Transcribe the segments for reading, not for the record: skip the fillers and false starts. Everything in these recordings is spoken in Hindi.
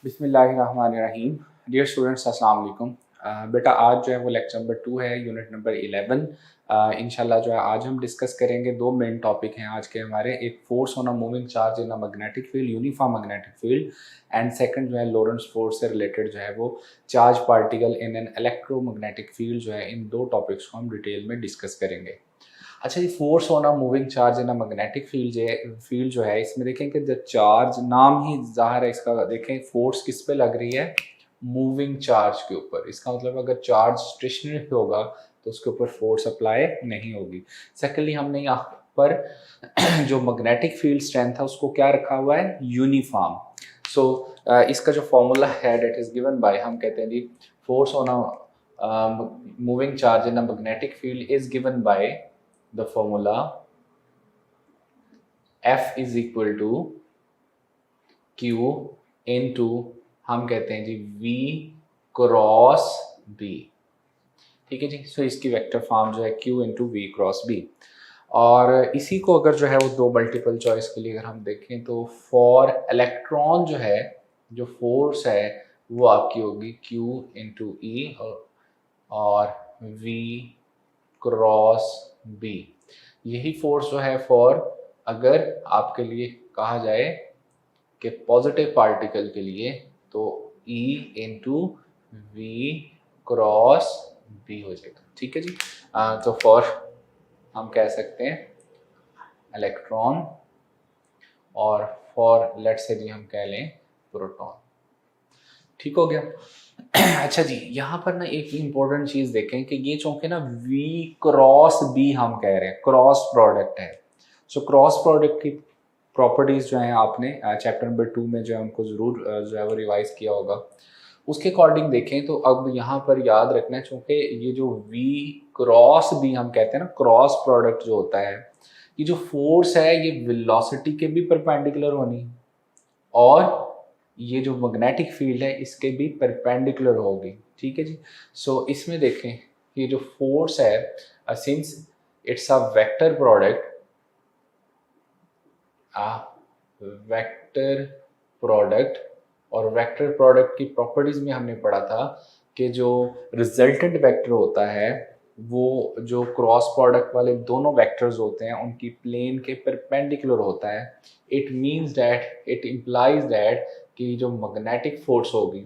बिस्मिल्लाहिर्रहमानिर्रहीम। डियर स्टूडेंट्स, अस्सलाम वालेकुम। बेटा आज जो है वो लेक्चर नंबर 2 है, यूनिट नंबर 11। इंशाल्लाह जो है आज हम डिस्कस करेंगे दो मेन टॉपिक हैं आज के हमारे। एक force on a moving charge in a magnetic field, uniform magnetic field, and second जो है लॉरेंट्ज फोर्स से रिलेटेड जो है वो charge particle in an electromagnetic field जो है। इन दो टॉपिक्स को हम डिटेल में डिस्कस करेंगे। अच्छा जी, force on a moving charge in a magnetic field जो है, इसमें देखें कि द चार्ज, नाम ही ज़ाहिर है इसका, देखें फोर्स किस पे लग रही है, मूविंग चार्ज के ऊपर। इसका मतलब अगर चार्ज स्टेशनरी पे होगा तो उसके ऊपर फोर्स अप्लाई नहीं होगी। सेकेंडली हमने यहाँ पर जो मैग्नेटिक फील्ड स्ट्रेंथ है उसको क्या रखा हुआ है, यूनिफॉर्म। सो इसका जो फॉर्मूला है डेट इज गिवन बाय, हम कहते हैं जी force on a moving charge in a magnetic field is given by the formula F is equal to Q into, हम कहते हैं जी V क्रॉस B। ठीक है जी। सो इसकी वेक्टर फॉर्म जो है Q into V cross B। और इसी को अगर जो है वो दो मल्टीपल चॉइस के लिए अगर हम देखें तो फॉर इलेक्ट्रॉन जो है, जो फोर्स है वो आपकी होगी Q into E और V क्रॉस B। यही फोर्स जो है फॉर, अगर आपके लिए कहा जाए कि पॉजिटिव पार्टिकल के लिए, तो E into we cross B हो जाएगा। ठीक है जी। तो फॉर हम कह सकते हैं इलेक्ट्रॉन, और फॉर लेट्स से जी हम कह लें प्रोटॉन। ठीक हो गया। अच्छा जी, यहाँ पर ना एक इंपॉर्टेंट चीज देखें कि ये चूंकि ना V क्रॉस B हम कह रहे हैं, क्रॉस प्रोडक्ट है। सो क्रॉस प्रोडक्ट की प्रॉपर्टीज जो है आपने चैप्टर नंबर 2 में जो हमको जरूर जो है वो रिवाइज किया होगा, उसके अकॉर्डिंग देखें तो अब यहाँ पर याद रखना है, चूंकि ये जो V क्रॉस B हम कहते हैं ना, क्रॉस प्रोडक्ट जो होता है, ये जो फोर्स है ये वेलोसिटी के भी परपेंडिकुलर होनी, और ये जो मैग्नेटिक फील्ड है इसके भी परपेंडिकुलर होगी। ठीक है जी। सो इसमें देखें ये जो फोर्स है, since it's a vector product, vector product, और वेक्टर प्रोडक्ट की प्रॉपर्टीज में हमने पढ़ा था कि जो रिजल्टेंट वेक्टर होता है वो जो क्रॉस प्रोडक्ट वाले दोनों वेक्टर्स होते हैं उनकी प्लेन के परपेंडिकुलर होता है। It means that, it implies that कि जो मैग्नेटिक फोर्स होगी,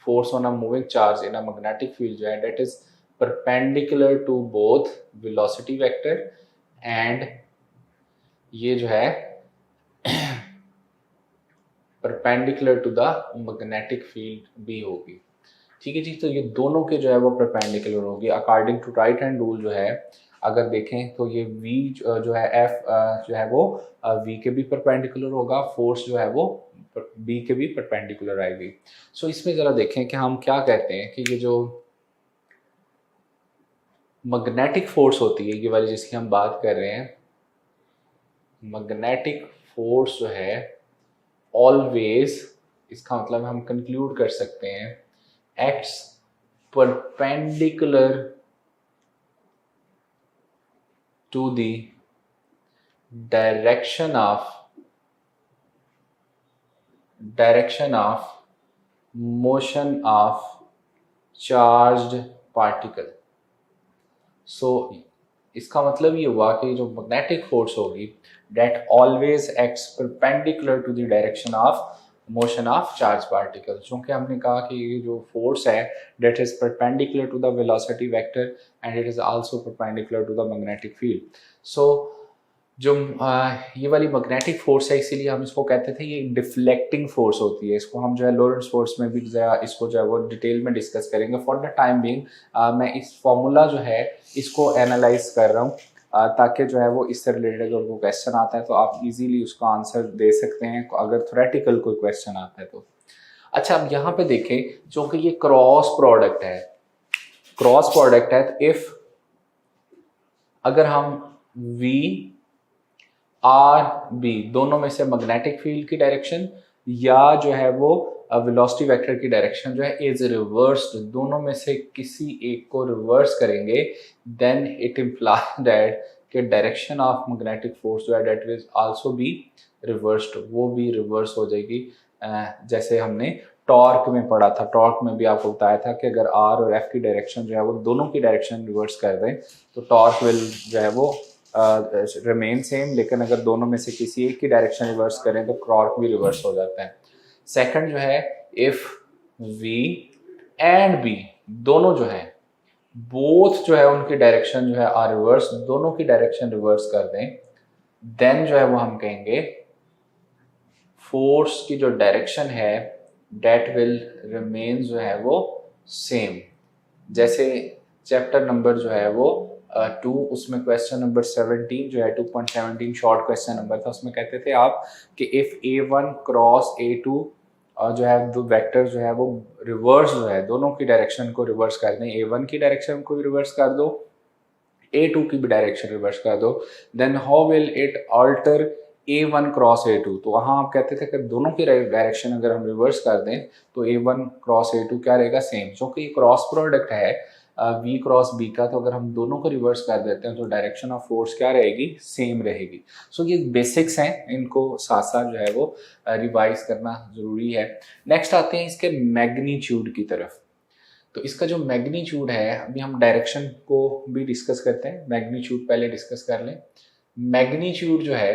force on a moving charge in a magnetic field जो है, that is perpendicular to both velocity vector and ये जो है perpendicular to the magnetic field भी होगी। ठीक है जी। तो ये दोनों के जो है वो परपेंडिकुलर होगी according to right hand rule. जो है अगर देखें तो ये V जो है F जो है वो V के भी परपेंडिकुलर होगा, फोर्स जो है वो B के भी परपेंडिकुलर आएगी। सो इसमें ज़रा देखें कि हम क्या कहते हैं कि ये जो मैग्नेटिक फोर्स होती है, ये वाली जिसकी हम बात कर रहे हैं, मैग्नेटिक फोर्स जो है ऑलवेज, इसका मतलब हम कंक्लूड कर सकते हैं, acts perpendicular to the direction of motion of charged particle। So इसका मतलब ये हुआ कि जो मैग्नेटिक फोर्स होगी that always acts perpendicular to the direction of motion of charge particle. चूँकि हमने कहा कि ये जो फोर्स है that is perpendicular to the velocity vector and it is also perpendicular to the magnetic field. So जो ये वाली मैग्नेटिक फोर्स है, इसीलिए हम इसको कहते थे ये डिफ्लेक्टिंग फोर्स होती है। इसको हम जो है लॉरेंट्ज फोर्स में भी इसको जो है वो डिटेल में डिस्कस करेंगे। फॉर द टाइम बिंग मैं इस फॉर्मूला जो है इसको एनालाइज कर रहा हूँ ताकि जो है वो इससे रिलेटेड अगर कोई क्वेश्चन आता है तो आप इजीली उसका आंसर दे सकते हैं अगर थ्योरेटिकल कोई क्वेश्चन आता है तो। अच्छा, अब यहाँ पे देखें, क्योंकि ये क्रॉस प्रोडक्ट है, क्रॉस प्रोडक्ट है, तो इफ अगर हम V R B दोनों में से मैग्नेटिक फील्ड की डायरेक्शन या जो है वो वेलोसिटी वेक्टर की डायरेक्शन जो है इज रिवर्स्ड, दोनों में से किसी एक को रिवर्स करेंगे, देन इट इम्प्लाई दैट कि डायरेक्शन ऑफ मैग्नेटिक फोर्स जो है that will also be reversed, वो भी रिवर्स हो जाएगी। जैसे हमने टॉर्क में पढ़ा था, टॉर्क में भी आपको बताया था कि अगर आर और एफ की डायरेक्शन जो है वो दोनों की डायरेक्शन रिवर्स कर दें तो टॉर्क विल जो है वो रिमेन सेम, लेकिन अगर दोनों में से किसी एक की डायरेक्शन रिवर्स करें तो टॉर्क भी रिवर्स हो जाता है। सेकंड जो है, इफ वी एंड बी दोनों जो है बोथ जो है उनकी डायरेक्शन जो है आर रिवर्स, दोनों की डायरेक्शन रिवर्स कर दें, देन जो है वो हम कहेंगे फोर्स की जो डायरेक्शन है डेट विल रिमेन जो है वो सेम। जैसे चैप्टर नंबर जो है वो 2, उसमें क्वेश्चन नंबर 17 जो है 2.17 शॉर्ट क्वेश्चन नंबर था, उसमें कहते थे आप कि इफ A1 क्रॉस A2 जो है दो वेक्टर जो है वो रिवर्स जो है दोनों की डायरेक्शन को रिवर्स कर दें, A1 की डायरेक्शन को भी रिवर्स कर दो, A2 की भी डायरेक्शन रिवर्स कर दो, then how will it alter A1 cross A2। तो वहाँ आप कहते थे कि दोनों की डायरेक्शन अगर हम रिवर्स कर दें तो A1 क्रॉस A2 क्या रहेगा, सेम। क्योंकि ये क्रॉस प्रोडक्ट है V क्रॉस B का, तो अगर हम दोनों को रिवर्स कर देते हैं तो डायरेक्शन ऑफ फोर्स क्या रहेगी, सेम रहेगी। सो ये बेसिक्स हैं, इनको साथ साथ जो है वो रिवाइज करना जरूरी है। नेक्स्ट आते हैं इसके मैग्नीट्यूड की तरफ। तो इसका जो मैग्नीट्यूड है, अभी हम डायरेक्शन को भी डिस्कस करते हैं, मैग्नीट्यूड पहले डिस्कस कर लें। मैग्नीट्यूड जो है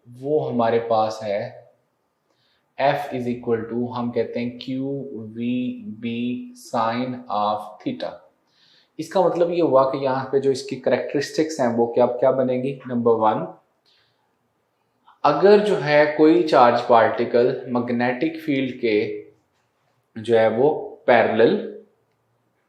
वो हमारे पास है F इज इक्वल टू, हम कहते हैं QVB साइन ऑफ थीटा। इसका मतलब ये हुआ कि यहाँ पे जो इसकी करेक्टरिस्टिक्स हैं वो क्या क्या बनेगी। नंबर 1, अगर जो है कोई चार्ज पार्टिकल मैग्नेटिक फील्ड के जो है वो पैरेलल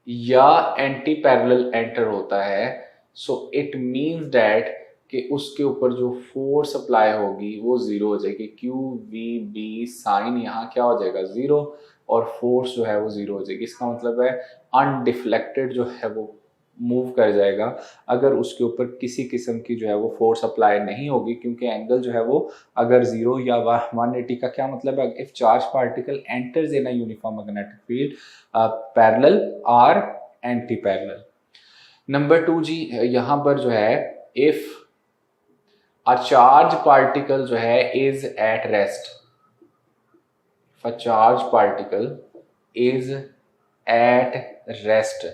या एंटी पैरेलल एंटर होता है, सो इट मीन्स दैट कि उसके ऊपर जो फोर्स अप्लाई होगी वो जीरो हो जाएगी। QVB साइन यहाँ क्या हो जाएगा, जीरो, और फोर्स जो है वो जीरो हो जाएगी। इसका मतलब है अनडिफ्लेक्टेड जो है वो मूव कर जाएगा अगर उसके ऊपर किसी किस्म की जो है वो फोर्स अप्लाई नहीं होगी, क्योंकि एंगल जो है वो अगर 0 या 180 का क्या मतलब है, if charge particle enters in a uniform magnetic field parallel or anti parallel. Number 2 जी, यहाँ पर जो है इफ अ चार्ज पार्टिकल जो है is at rest, a charge particle is at rest.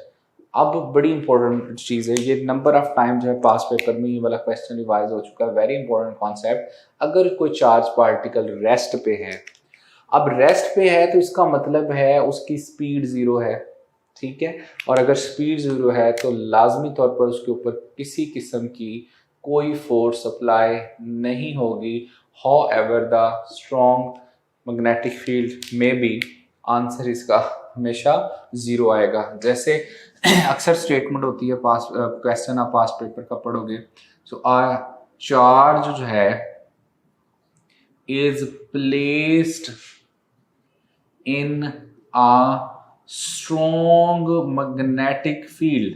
अब बड़ी इंपॉर्टेंट चीज है ये, नंबर ऑफ टाइम जो है पास पेपर में ये वाला क्वेश्चन रिवाइज हो चुका है, वेरी इंपॉर्टेंट कॉन्सेप्ट। अगर कोई चार्ज पार्टिकल रेस्ट पे है, अब रेस्ट पे है तो इसका मतलब है उसकी स्पीड 0 है, ठीक है, और अगर स्पीड 0 है तो लाजमी तौर पर उसके ऊपर किसी किस्म की कोई फोर्स अप्लाई नहीं होगी। How ever the strong magnetic field में बी, आंसर इसका हमेशा 0 आएगा। जैसे अक्सर स्टेटमेंट होती है पास क्वेश्चन आप पास पेपर का पढ़ोगे, सो चार्ज जो है is placed in a strong magnetic field,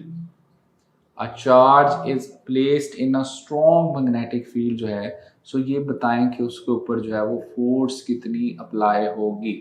a charge is placed in a strong magnetic field जो है, सो ये बताएं कि उसके ऊपर जो है वो फोर्स कितनी अप्लाई होगी।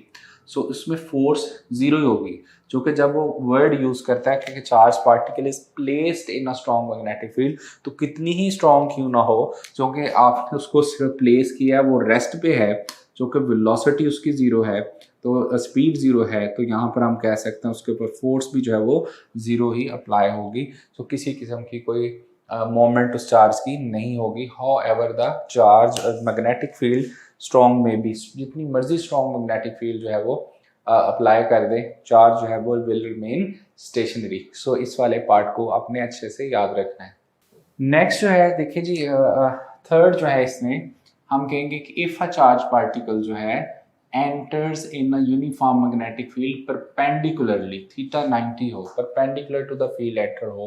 सो उसमें फोर्स 0 ही होगी, जो कि जब वो वर्ड यूज करता है कि charge particle is placed in a strong magnetic field, तो कितनी ही स्ट्रॉन्ग क्यों ना हो, जो कि आपने उसको सिर्फ प्लेस किया है, वो रेस्ट पे है, जो कि वेलोसिटी उसकी 0 है, तो स्पीड 0 है, तो यहाँ पर हम कह सकते हैं उसके ऊपर फोर्स भी जो है वो 0 ही अप्लाई होगी। तो किसी किस्म की कोई मोमेंट उस चार्ज की नहीं होगी। How ever the charge magnetic field strong में भी, जितनी मर्जी स्ट्रॉन्ग मैग्नेटिक फील्ड जो है वो अप्लाई कर दे, चार्ज जो है वो विल रिमेन स्टेशनरी। सो इस वाले पार्ट को आपने अच्छे से याद रखना है। नेक्स्ट जो है देखिए जी, थर्ड जो है इसमें हम कहेंगे कि इफ अ चार्ज पार्टिकल जो है enters in a uniform magnetic field perpendicularly, theta 90 हो, perpendicular to the field enter हो,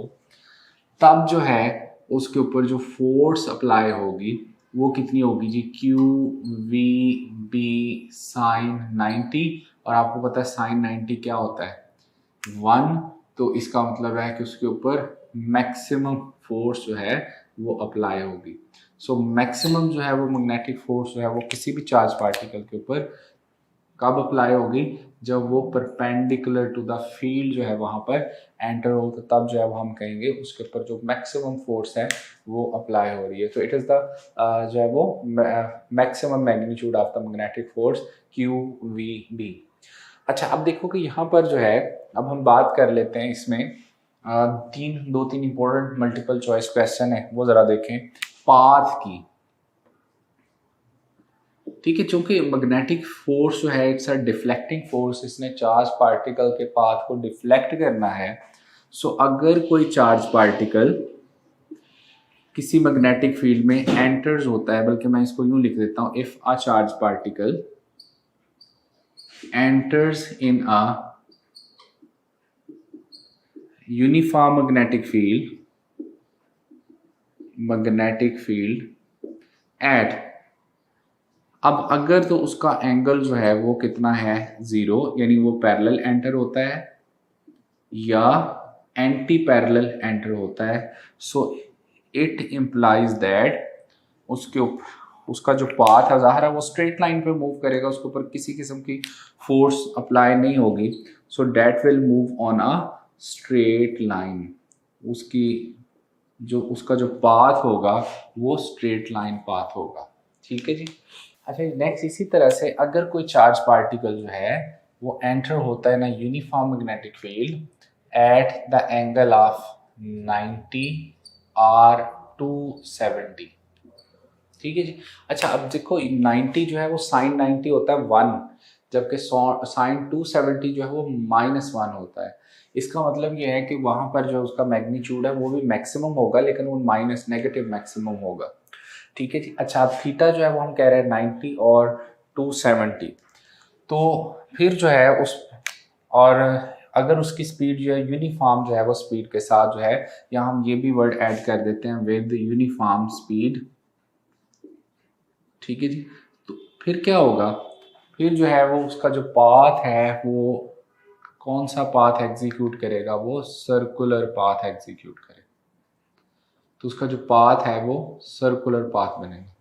तब जो है उसके ऊपर जो फोर्स अप्लाई होगी वो कितनी होगी जी, QVB साइन 90, और आपको पता है साइन 90 क्या होता है, 1, तो इसका मतलब है कि उसके ऊपर मैक्सिमम फोर्स जो है वो अप्लाई होगी। सो मैक्सिमम जो है वो मैग्नेटिक फोर्स जो है वो किसी भी चार्ज पार्टिकल के ऊपर कब अप्लाई होगी? जब वो परपेंडिकुलर टू द फील्ड जो है वहां पर एंटर हो, तो तब जो है वो हम कहेंगे उसके ऊपर जो मैक्सिमम फोर्स है वो अप्लाई हो रही है। तो इट इज़ द जो है वो maximum magnitude of the magnetic force q v b. अच्छा, अब देखो कि यहाँ पर जो है, अब हम बात कर लेते हैं इसमें दो तीन इंपॉर्टेंट मल्टीपल चॉइस क्वेश्चन है, वो जरा देखें पाथ की। ठीक है, चूंकि मैग्नेटिक फोर्स जो है इट्स अ डिफ्लेक्टिंग फोर्स, इसने चार्ज पार्टिकल के पाथ को डिफ्लेक्ट करना है। सो अगर कोई चार्ज पार्टिकल किसी मैग्नेटिक फील्ड में एंटर्स होता है, बल्कि मैं इसको यूं लिख देता हूं, if a charge particle enters in a uniform magnetic field at, अब अगर तो उसका एंगल जो है वो कितना है, 0, यानी वो पैरेलल एंटर होता है या एंटी पैरेलल एंटर होता है। सो इट इम्प्लाइज दैट उसका जो पाथ है ज़ाहिर है वो स्ट्रेट लाइन पे मूव करेगा, उसके ऊपर किसी किस्म की फोर्स अप्लाई नहीं होगी। So that will move on a straight line, उसका जो पाथ होगा वो स्ट्रेट लाइन पाथ होगा। ठीक है जी। अच्छा, नेक्स्ट इसी तरह से अगर कोई चार्ज पार्टिकल जो है वो एंटर होता है ना uniform magnetic field at the angle of 90 और 270। ठीक है जी। अच्छा, अब देखो 90 जो है वो साइन 90 होता है 1, जबकि साइन 270 जो है वो -1 होता है। इसका मतलब ये है कि वहां पर जो उसका मैग्नीट्यूड है वो भी मैक्सिमम होगा, लेकिन वो माइनस नेगेटिव मैक्सिमम होगा। ठीक है जी। अच्छा, अब थीटा जो है वो हम कह रहे हैं 90 और 270, तो फिर जो है और अगर उसकी स्पीड जो है यूनिफॉर्म जो है वो स्पीड के साथ जो है, यहाँ हम ये भी वर्ड ऐड कर देते हैं विद यूनिफॉर्म स्पीड। ठीक है जी। तो फिर क्या होगा, फिर जो है वो उसका जो पाथ है वो कौन सा पाथ एग्जीक्यूट करेगा, वो सर्कुलर पाथ एग्जीक्यूट करेगा। तो उसका जो पाथ है वो सर्कुलर पाथ बनेगा।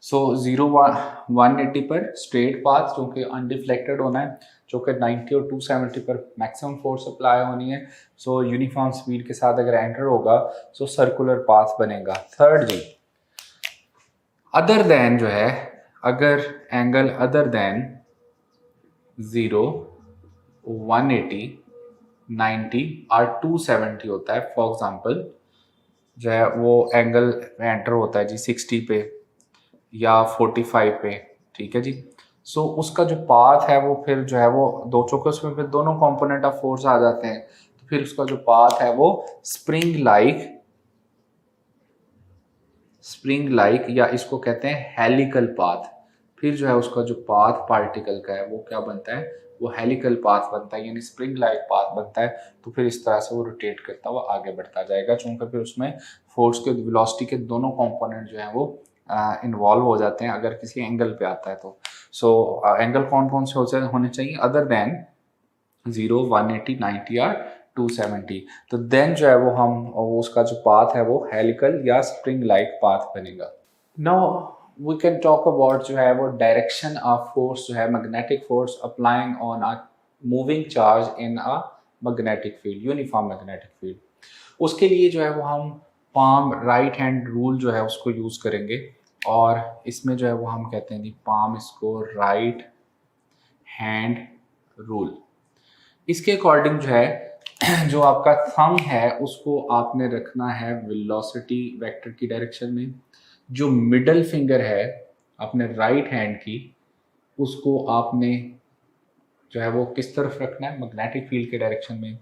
सो 0-180 पर स्ट्रेट पाथ जो कि अनडिफ्लेक्टेड होना है, जो कि 90 और 270 पर मैक्सिमम फोर्स अप्लाई होनी है। सो यूनिफॉर्म स्पीड के साथ अगर एंटर होगा सो सर्कुलर पाथ बनेगा। थर्ड जी, अदर देन जो है, अगर एंगल अदर देन 0, 180, 90 और 270 होता है, फॉर एग्जांपल जो है वो एंगल एंटर होता है जी 60 पे या 45 पे। ठीक है जी। सो उसका जो पाथ है वो फिर जो है वो दो चौके, उसमें फिर दोनों कंपोनेंट ऑफ फोर्स आ जाते हैं, तो फिर उसका जो पाथ है वो स्प्रिंग लाइक या इसको कहते हैं हेलिकल पाथ। फिर जो है उसका जो पाथ पार्टिकल का है वो क्या बनता है, वो हेलिकल पाथ बनता है, यानी स्प्रिंग लाइक पाथ बनता है। तो फिर इस तरह से वो रोटेट करता हुआ आगे बढ़ता जाएगा, चूंकि फिर उसमें फोर्स के वेलोसिटी के दोनों कंपोनेंट जो है वो इन्वॉल्व हो जाते हैं अगर किसी एंगल पे आता है तो। सो एंगल कौन कौन से होने चाहिए अदर देन 0, 180, 90 या 270। तो देन जो है वो उसका जो पाथ है वो हेलिकल या स्प्रिंग लाइक पाथ बनेगा। Now we can talk about जो है वो डायरेक्शन ऑफ फोर्स जो है magnetic force applying on a moving charge in a magnetic field, uniform magnetic field. उसके लिए जो है वो हम पाम राइट हैंड रूल जो है उसको यूज करेंगे, और इसमें जो है वो हम कहते हैं जी पाम इसको राइट हैंड रूल। इसके अकॉर्डिंग जो है जो आपका थंब है उसको आपने रखना है वेलोसिटी वेक्टर की डायरेक्शन में। जो मिडल फिंगर है अपने राइट हैंड की, उसको आपने जो है वो किस तरफ रखना है, मैग्नेटिक फील्ड के डायरेक्शन में।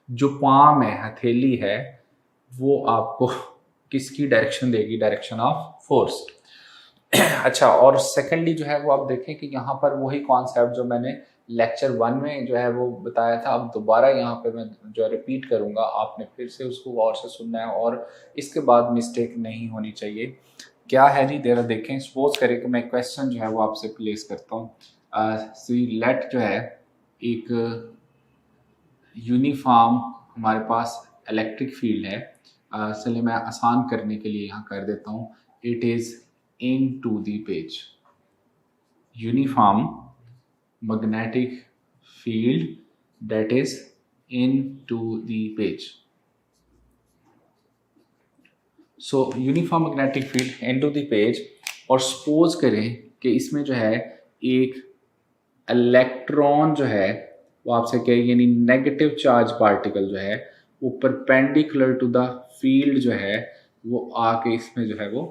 जो पाम है, हथेली है, वो आपको किसकी डायरेक्शन देगी, डायरेक्शन ऑफ फोर्स। अच्छा, और सेकेंडली जो है वो आप देखें कि यहाँ पर वही कॉन्सेप्ट जो मैंने लेक्चर 1 में जो है वो बताया था, अब दोबारा यहाँ पे मैं जो है रिपीट करूँगा, आपने फिर से उसको गौर से सुनना है और इसके बाद मिस्टेक नहीं होनी चाहिए। क्या है जी, देरा देखें, सपोज करें कि मैं क्वेश्चन जो है वो आपसे प्लेस करता हूँ। सी लेट जो है एक यूनिफॉर्म हमारे पास इलेक्ट्रिक फील्ड है। चलिए मैं आसान करने के लिए यहाँ कर देता हूँ, it is into the page uniform magnetic field that is into the page. So uniform magnetic field into the page, और सपोज करें कि इसमें जो है एक इलेक्ट्रॉन जो है वो आपसे कहे, यानी नेगेटिव चार्ज पार्टिकल जो है वो परपेंडिकुलर टू द फील्ड जो है वो आके इसमें जो है वो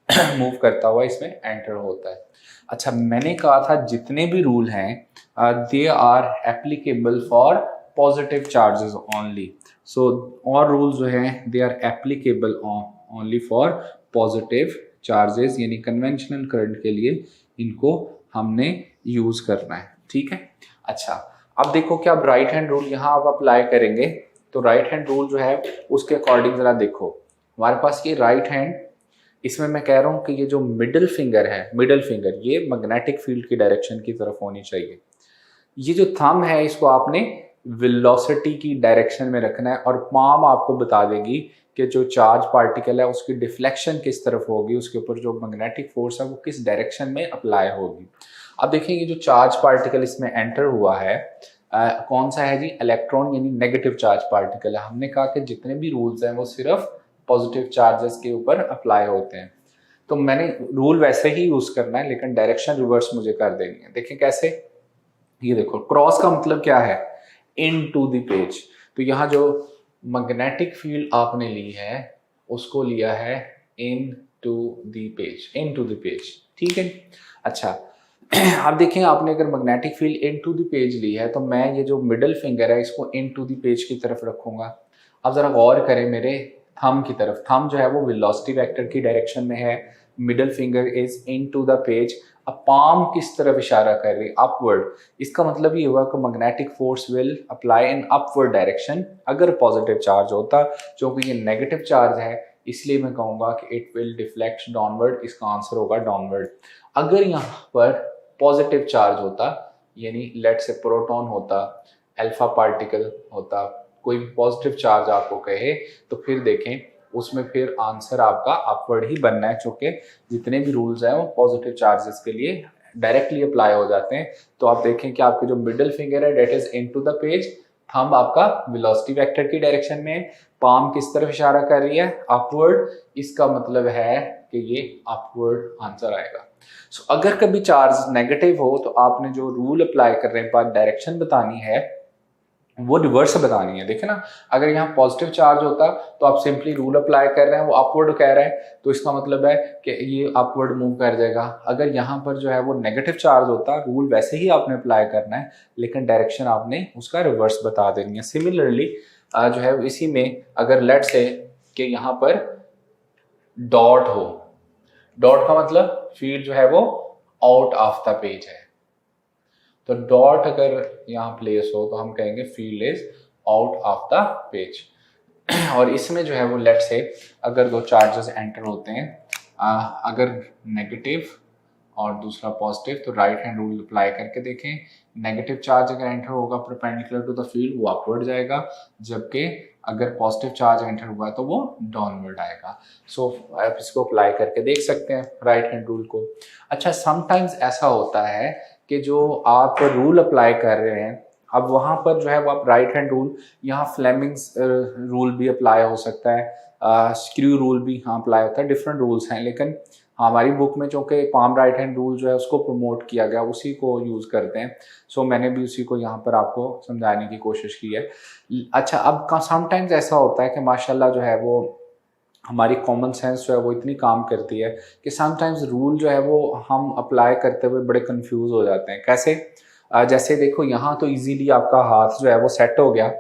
मूव करता हुआ इसमें एंटर होता है। अच्छा, मैंने कहा था जितने भी रूल हैं they are applicable for positive charges only. So और रूल्स जो हैं they are applicable only for positive charges, यानी कन्वेंशनल करंट के लिए इनको हमने यूज करना है। ठीक है। अच्छा, अब देखो कि आप राइट हैंड रूल यहाँ आप अप्लाई करेंगे तो राइट हैंड रूल जो है उसके अकॉर्डिंग जरा देखो, हमारे पास ये राइट हैंड, इसमें मैं कह रहा हूँ कि ये जो मिडिल फिंगर है, मिडिल फिंगर ये मैग्नेटिक फील्ड की डायरेक्शन की तरफ होनी चाहिए। ये जो थंब है इसको आपने वेलोसिटी की डायरेक्शन में रखना है, और पाम आपको बता देगी कि जो चार्ज पार्टिकल है उसकी डिफ्लेक्शन किस तरफ होगी, उसके ऊपर जो मैग्नेटिक फोर्स है वो किस डायरेक्शन में अप्लाई होगी। अब देखिए ये जो चार्ज पार्टिकल इसमें एंटर हुआ है कौन सा है जी, इलेक्ट्रॉन, यानी नेगेटिव चार्ज पार्टिकल है। हमने कहा कि जितने भी रूल्स हैं वो सिर्फ पॉजिटिव चार्जेस के ऊपर अप्लाई होते हैं, तो मैंने रूल वैसे ही यूज करना है लेकिन डायरेक्शन रिवर्स मुझे कर देनी है। देखिए कैसे, ये देखो क्रॉस का मतलब क्या है, इन टू द पेज। तो यहाँ जो मैग्नेटिक फील्ड आपने ली है उसको लिया है into the page, into the page. ठीक है। अच्छा, अब देखें आपने अगर magnetic field into the page ली है तो मैं ये जो मिडल फिंगर है इसको इन टू द पेज की तरफ रखूंगा। अब जरा गौर करें मेरे थंब की तरफ, थंब जो है वो वेलोसिटी वेक्टर की डायरेक्शन में है, middle finger is into the page. अब पाम किस तरफ इशारा कर रही है, अपवर्ड। इसका मतलब ये हुआ कि magnetic force will apply in upward direction अगर पॉजिटिव चार्ज होता, क्योंकि ये नेगेटिव चार्ज है इसलिए मैं कहूंगा कि इट विल डिफ्लेक्ट डाउनवर्ड, इसका आंसर होगा डाउनवर्ड। अगर यहाँ पर पॉजिटिव चार्ज होता, यानी लेट से प्रोटॉन होता, अल्फा पार्टिकल होता, कोई पॉजिटिव चार्ज आपको कहे, तो फिर देखें उसमें फिर आंसर आपका अपवर्ड ही बनना है, क्योंकि जितने भी रूल्स हैं वो पॉजिटिव चार्जेस के लिए डायरेक्टली अप्लाई हो जाते हैं। तो आप देखें कि आपके जो मिडिल फिंगर है that is into the page, thumb आपका वेलोसिटी वेक्टर की डायरेक्शन में, पाम किस तरफ इशारा कर रही है, अपवर्ड। इसका मतलब है कि ये अपवर्ड आंसर आएगा। सो अगर कभी चार्ज नेगेटिव हो तो आपने जो रूल अप्लाई करने के बाद डायरेक्शन बतानी है वो रिवर्स बतानी है। देखे ना, अगर यहाँ पॉजिटिव चार्ज होता तो आप सिंपली रूल अप्लाई कर रहे हैं, वो अपवर्ड कह रहा है तो इसका मतलब है कि ये अपवर्ड मूव कर जाएगा। अगर यहाँ पर जो है वो नेगेटिव चार्ज होता, रूल वैसे ही आपने अप्लाई करना है लेकिन डायरेक्शन आपने उसका रिवर्स बता देनी है। सिमिलरली जो है इसी में अगर लेट से कि यहाँ पर डॉट हो, डॉट का मतलब फील्ड जो है वो आउट ऑफ द पेज है, तो डॉट अगर यहाँ प्लेस हो तो हम कहेंगे field is out of the page. और इसमें जो है वो लेट से अगर दो चार्जेस एंटर होते हैं, अगर नेगेटिव और दूसरा पॉजिटिव, तो राइट हैंड रूल अप्लाई करके देखें। नेगेटिव चार्ज अगर एंटर होगा परपेंडिकुलर टू द फील्ड वो अपवर्ड जाएगा, जबकि अगर पॉजिटिव चार्ज एंटर हुआ है तो वो डाउनवर्ड आएगा। सो आप इसको अप्लाई करके देख सकते हैं राइट हैंड रूल को। अच्छा, समटाइम्स ऐसा होता है कि जो आप रूल अप्लाई कर रहे हैं, अब वहाँ पर जो है वो आप राइट हैंड रूल, यहाँ फ्लेमिंग्स रूल भी अप्लाई हो सकता है, स्क्रू रूल भी यहाँ अप्लाई होता है, डिफरेंट रूल्स हैं, लेकिन हमारी बुक में चूँकि पाम राइट हैंड रूल जो है उसको प्रमोट किया गया, उसी को यूज़ करते हैं। सो मैंने भी उसी को यहाँ पर आपको समझाने की कोशिश की है। अच्छा, अब समटाइम्स ऐसा होता है कि माशाल्लाह जो है वो हमारी कॉमन सेंस जो है वो इतनी काम करती है कि समटाइम्स रूल जो है वो हम अप्लाई करते हुए बड़े कंफ्यूज हो जाते हैं। कैसे, जैसे देखो यहाँ तो इजीली आपका हाथ जो है वो सेट हो गया,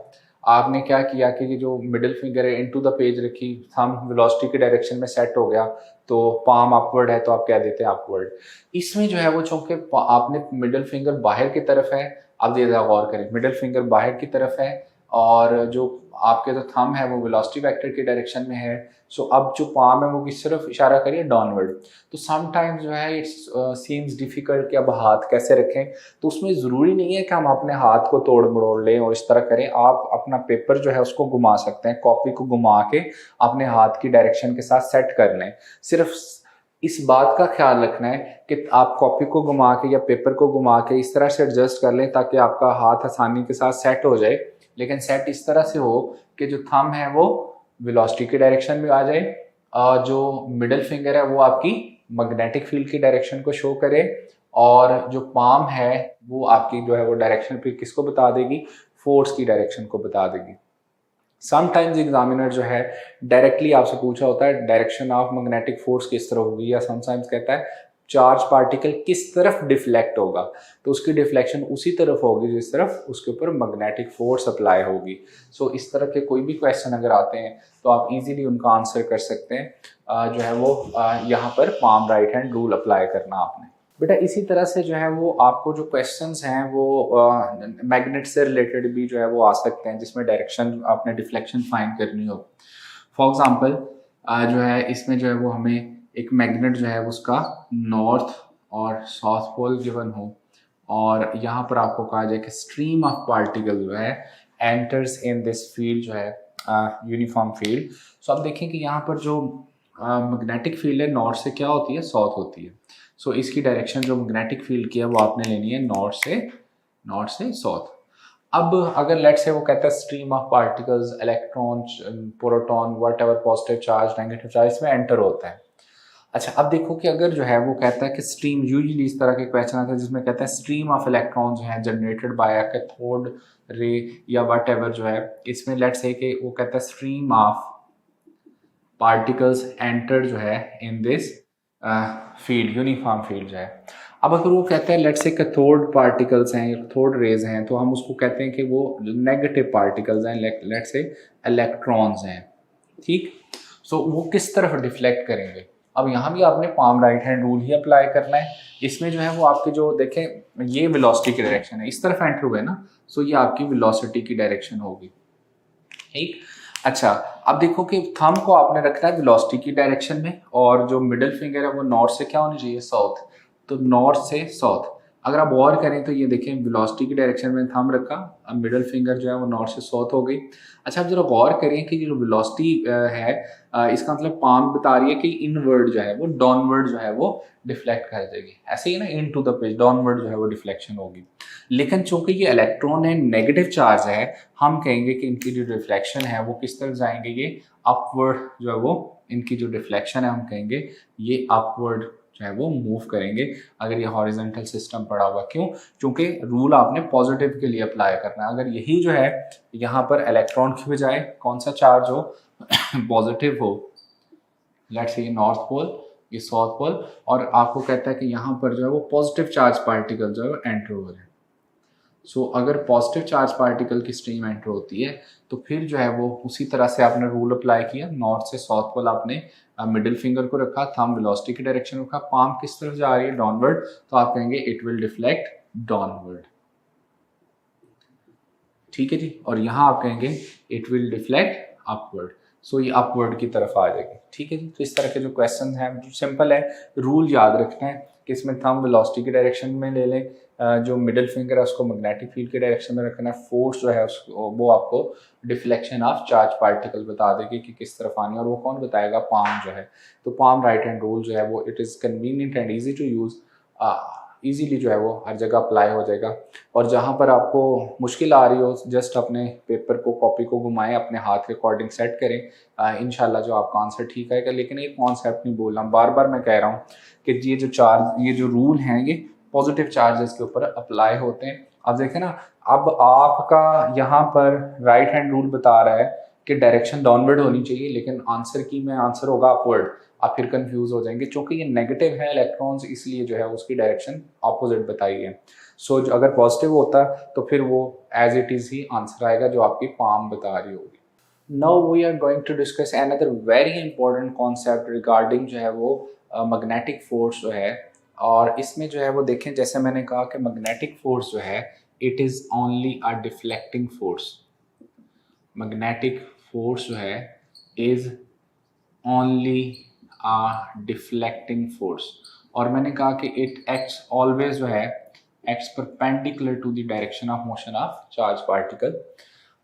आपने क्या किया कि ये जो मिडिल फिंगर है इनटू द पेज रखी, थंब वेलोसिटी के डायरेक्शन में सेट हो गया, तो पाम अपवर्ड है तो आप कह देते हैं अपवर्ड। इसमें जो है वो चूंकि आपने मिडिल फिंगर बाहर की तरफ है, अब ये गौर करें, मिडिल फिंगर बाहर की तरफ है और जो आपके जो थंब है वो वेलोसिटी वेक्टर की डायरेक्शन में है। सो अब जो पाम है वो किस तरफ इशारा करिए, डाउनवर्ड। तो समटाइम्स जो है इट्स सीम्स डिफिकल्ट कि अब हाथ कैसे रखें, तो उसमें ज़रूरी नहीं है कि हम अपने हाथ को तोड़ मड़ोड़ लें और इस तरह करें। आप अपना पेपर जो है उसको घुमा सकते हैं, कॉपी को घुमा के अपने हाथ की डायरेक्शन के साथ सेट कर लें। सिर्फ इस बात का ख्याल रखना है कि आप कॉपी को घुमा के या पेपर को घुमा के इस तरह से एडजस्ट कर लें ताकि आपका हाथ आसानी के साथ सेट हो जाए, लेकिन सेट इस तरह से हो कि जो थंब है वो वेलोसिटी की डायरेक्शन में आ जाए और जो मिडिल फिंगर है वो आपकी मैग्नेटिक फील्ड की डायरेक्शन को शो करे, और जो पाम है वो आपकी जो है वो डायरेक्शन फिर किसको बता देगी, फोर्स की डायरेक्शन को बता देगी। समटाइम्स एग्जामिनर जो है डायरेक्टली आपसे पूछा होता है डायरेक्शन ऑफ मैग्नेटिक फोर्स किस तरह होगी, या समटाइम्स कहता है चार्ज पार्टिकल किस तरफ डिफ्लेक्ट होगा, तो उसकी डिफ्लेक्शन उसी तरफ होगी जिस तरफ उसके ऊपर मैग्नेटिक फोर्स अप्लाई होगी। सो इस तरह के कोई भी क्वेश्चन अगर आते हैं तो आप इजीली उनका आंसर कर सकते हैं। जो है वो यहाँ पर palm right hand rule apply करना आपने। बेटा इसी तरह से जो है वो आपको जो क्वेश्चंस हैं वो मैग्नेट से रिलेटेड भी जो है वो आ सकते हैं जिसमें डायरेक्शन आपने डिफ्लेक्शन फाइंड करनी हो। फॉर एग्जांपल जो है इसमें जो है वो हमें एक मैग्नेट जो है उसका नॉर्थ और साउथ पोल गिवन हो, और यहाँ पर आपको कहा जाए कि स्ट्रीम ऑफ पार्टिकल जो है एंटर्स इन दिस फील्ड जो है यूनिफॉर्म फील्ड। सो आप देखें कि यहाँ पर जो मैग्नेटिक फील्ड है नॉर्थ से क्या होती है, साउथ होती है। सो इसकी डायरेक्शन जो मैग्नेटिक फील्ड की है वो आपने लेनी है नॉर्थ से साउथ। अब अगर लेट से वो कहता है stream of particles, electron, proton, whatever, positive charge, negative charge इसमें एंटर होता है। अच्छा अब देखो कि अगर जो है वो कहता है कि स्ट्रीम, यूजुअली इस तरह के क्वेश्चन आते हैं जिसमें कहता है स्ट्रीम ऑफ इलेक्ट्रॉन जो है generated by a cathode ray या व्हाटएवर जो है, इसमें लेट से कि वो कहता है स्ट्रीम ऑफ पार्टिकल्स एंटर जो है in this field, uniform field जो है। अब अगर वो कहते हैं लेट से कैथोड पार्टिकल्स हैं या कैथोड रेज हैं तो हम उसको कहते हैं कि वो नेगेटिव पार्टिकल्स हैं, लेट से इलेक्ट्रॉन्स हैं, ठीक। सो वो किस तरफ डिफ्लेक्ट करेंगे। अब यहाँ भी आपने पाम राइट हैंड रूल ही अप्लाई करना है। इसमें जो है वो आपके जो देखें ये वेलोसिटी की डायरेक्शन है, इस तरफ एंटर हुए ना, सो ये आपकी वेलोसिटी की डायरेक्शन होगी, ठीक। अच्छा अब देखो कि थंब को आपने रखना है वेलोसिटी की डायरेक्शन में, और जो मिडिल फिंगर है वो नॉर्थ से क्या होनी चाहिए, साउथ। तो नॉर्थ से साउथ अगर आप गौर करें तो ये देखें वेलोसिटी की डायरेक्शन में थंब रखा, अब मिडिल फिंगर जो है वो नॉर्थ से साउथ हो गई। अच्छा अब जरा गौर करें कि जो वेलोसिटी है इसका मतलब पाम बता रही है कि इनवर्ड जो है वो डाउनवर्ड जो है वो डिफ्लेक्ट कर देगी, ऐसे ही ना इन टू द पेज डाउनवर्ड जो है वो डिफ्लेक्शन होगी। लेकिन चूंकि ये इलेक्ट्रॉन है, नेगेटिव चार्ज है, हम कहेंगे कि इनकी जो डिफ्लेक्शन है वो किस तरफ जाएंगे, ये अपवर्ड जो है वो इनकी जो डिफ्लेक्शन है हम कहेंगे ये अपवर्ड जो है वो मूव करेंगे अगर ये हॉरिजॉन्टल सिस्टम पड़ा हुआ। क्यों, क्योंकि रूल आपने पॉजिटिव के लिए अप्लाई करना है। अगर यही जो है यहाँ पर इलेक्ट्रॉन की बजाय कौन सा चार्ज हो पॉजिटिव हो, लेट्स से ये नॉर्थ पोल ये साउथ पोल, और आपको कहता है कि यहाँ पर जो है वो पॉजिटिव चार्ज पार्टिकल जो है एंटर हो रहे हैं। सो अगर पॉजिटिव चार्ज पार्टिकल की स्ट्रीम एंटर होती है तो फिर जो है वो उसी तरह से आपने रूल अप्लाई किया, नॉर्थ से साउथ पोल आपने मिडिल फिंगर को रखा, थंब वेलोसिटी की डायरेक्शन रखा, पाम किस तरफ जा रही है, डाउनवर्ड, तो आप कहेंगे इट विल डिफ्लेक्ट डाउनवर्ड, ठीक है जी। और यहाँ आप कहेंगे इट विल डिफ्लेक्ट अपवर्ड, सो ये अपवर्ड की तरफ आ जाएगी, ठीक है जी। तो इस तरह के जो क्वेश्चन हैं जो सिंपल है, रूल याद रखना है कि इसमें थंब वेलोसिटी की डायरेक्शन में ले लें, जो मिडिल फिंगर है उसको मैग्नेटिक फील्ड की डायरेक्शन में रखना है, फोर्स जो है उसको वो आपको डिफ्लेक्शन ऑफ चार्ज पार्टिकल बता देगी कि किस तरफ आनी है, और वो कौन बताएगा, पाम जो है। तो पाम राइट हैंड रूल जो है वो it is convenient and easy to use, easily जो है वो हर जगह अप्लाई हो जाएगा। और जहाँ पर आपको मुश्किल आ रही हो जस्ट अपने पेपर को कॉपी को घुमाएं, अपने हाथ के अकॉर्डिंग सेट करें, इंशाल्लाह जो आपका आंसर ठीक आएगा। लेकिन एक कॉन्सेप्ट नहीं बोल रहा हूँ, बार बार मैं कह रहा हूँ कि ये जो रूल हैं ये पॉजिटिव चार्जेस के ऊपर अप्लाई होते हैं। अब देखें ना, अब आपका यहाँ पर राइट हैंड रूल बता रहा है कि डायरेक्शन डाउनवर्ड होनी चाहिए, लेकिन आंसर की में आंसर होगा अपवर्ड। आप फिर कंफ्यूज हो जाएंगे क्योंकि ये नेगेटिव है इलेक्ट्रॉन्स, इसलिए जो है उसकी डायरेक्शन ऑपोजिट बताई है। सो अगर पॉजिटिव होता तो फिर वो एज इट इज ही आंसर आएगा जो आपकी पाम बता रही होगी। Now we are going to discuss another very important concept regarding जो है वो मैग्नेटिक फोर्स जो है, और इसमें जो है वो देखें जैसे मैंने कहा कि मैग्नेटिक फोर्स जो है it is only a deflecting force. Magnetic force जो है is only a deflecting force, और मैंने कहा कि इट एक्ट्स ऑलवेज जो है acts perpendicular to the direction of motion of charge particle.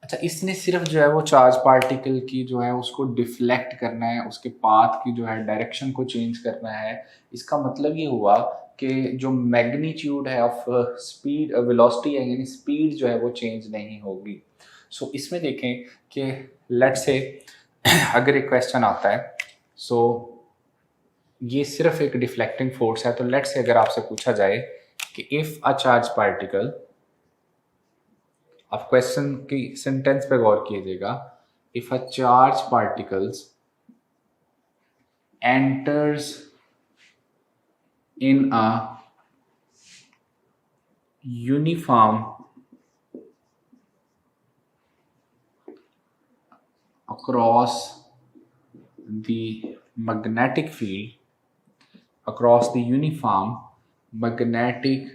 अच्छा, इसने सिर्फ जो है वो चार्ज पार्टिकल की जो है उसको डिफ्लेक्ट करना है, उसके पाथ की जो है डायरेक्शन को चेंज करना है। इसका मतलब ये हुआ कि जो मैग्नीट्यूड है ऑफ स्पीड वेलोसिटी है, यानी स्पीड जो है वो चेंज नहीं होगी। सो इसमें देखें कि लेट्स से अगर एक क्वेश्चन आता है, सो ये सिर्फ एक डिफ्लेक्टिंग फोर्स है, तो लेट्स से अगर आपसे पूछा जाए कि इफ अ चार्ज पार्टिकल, आप क्वेश्चन की सेंटेंस पे गौर कीजिएगा, if a charge particles enters in a uniform across the magnetic field, across the uniform magnetic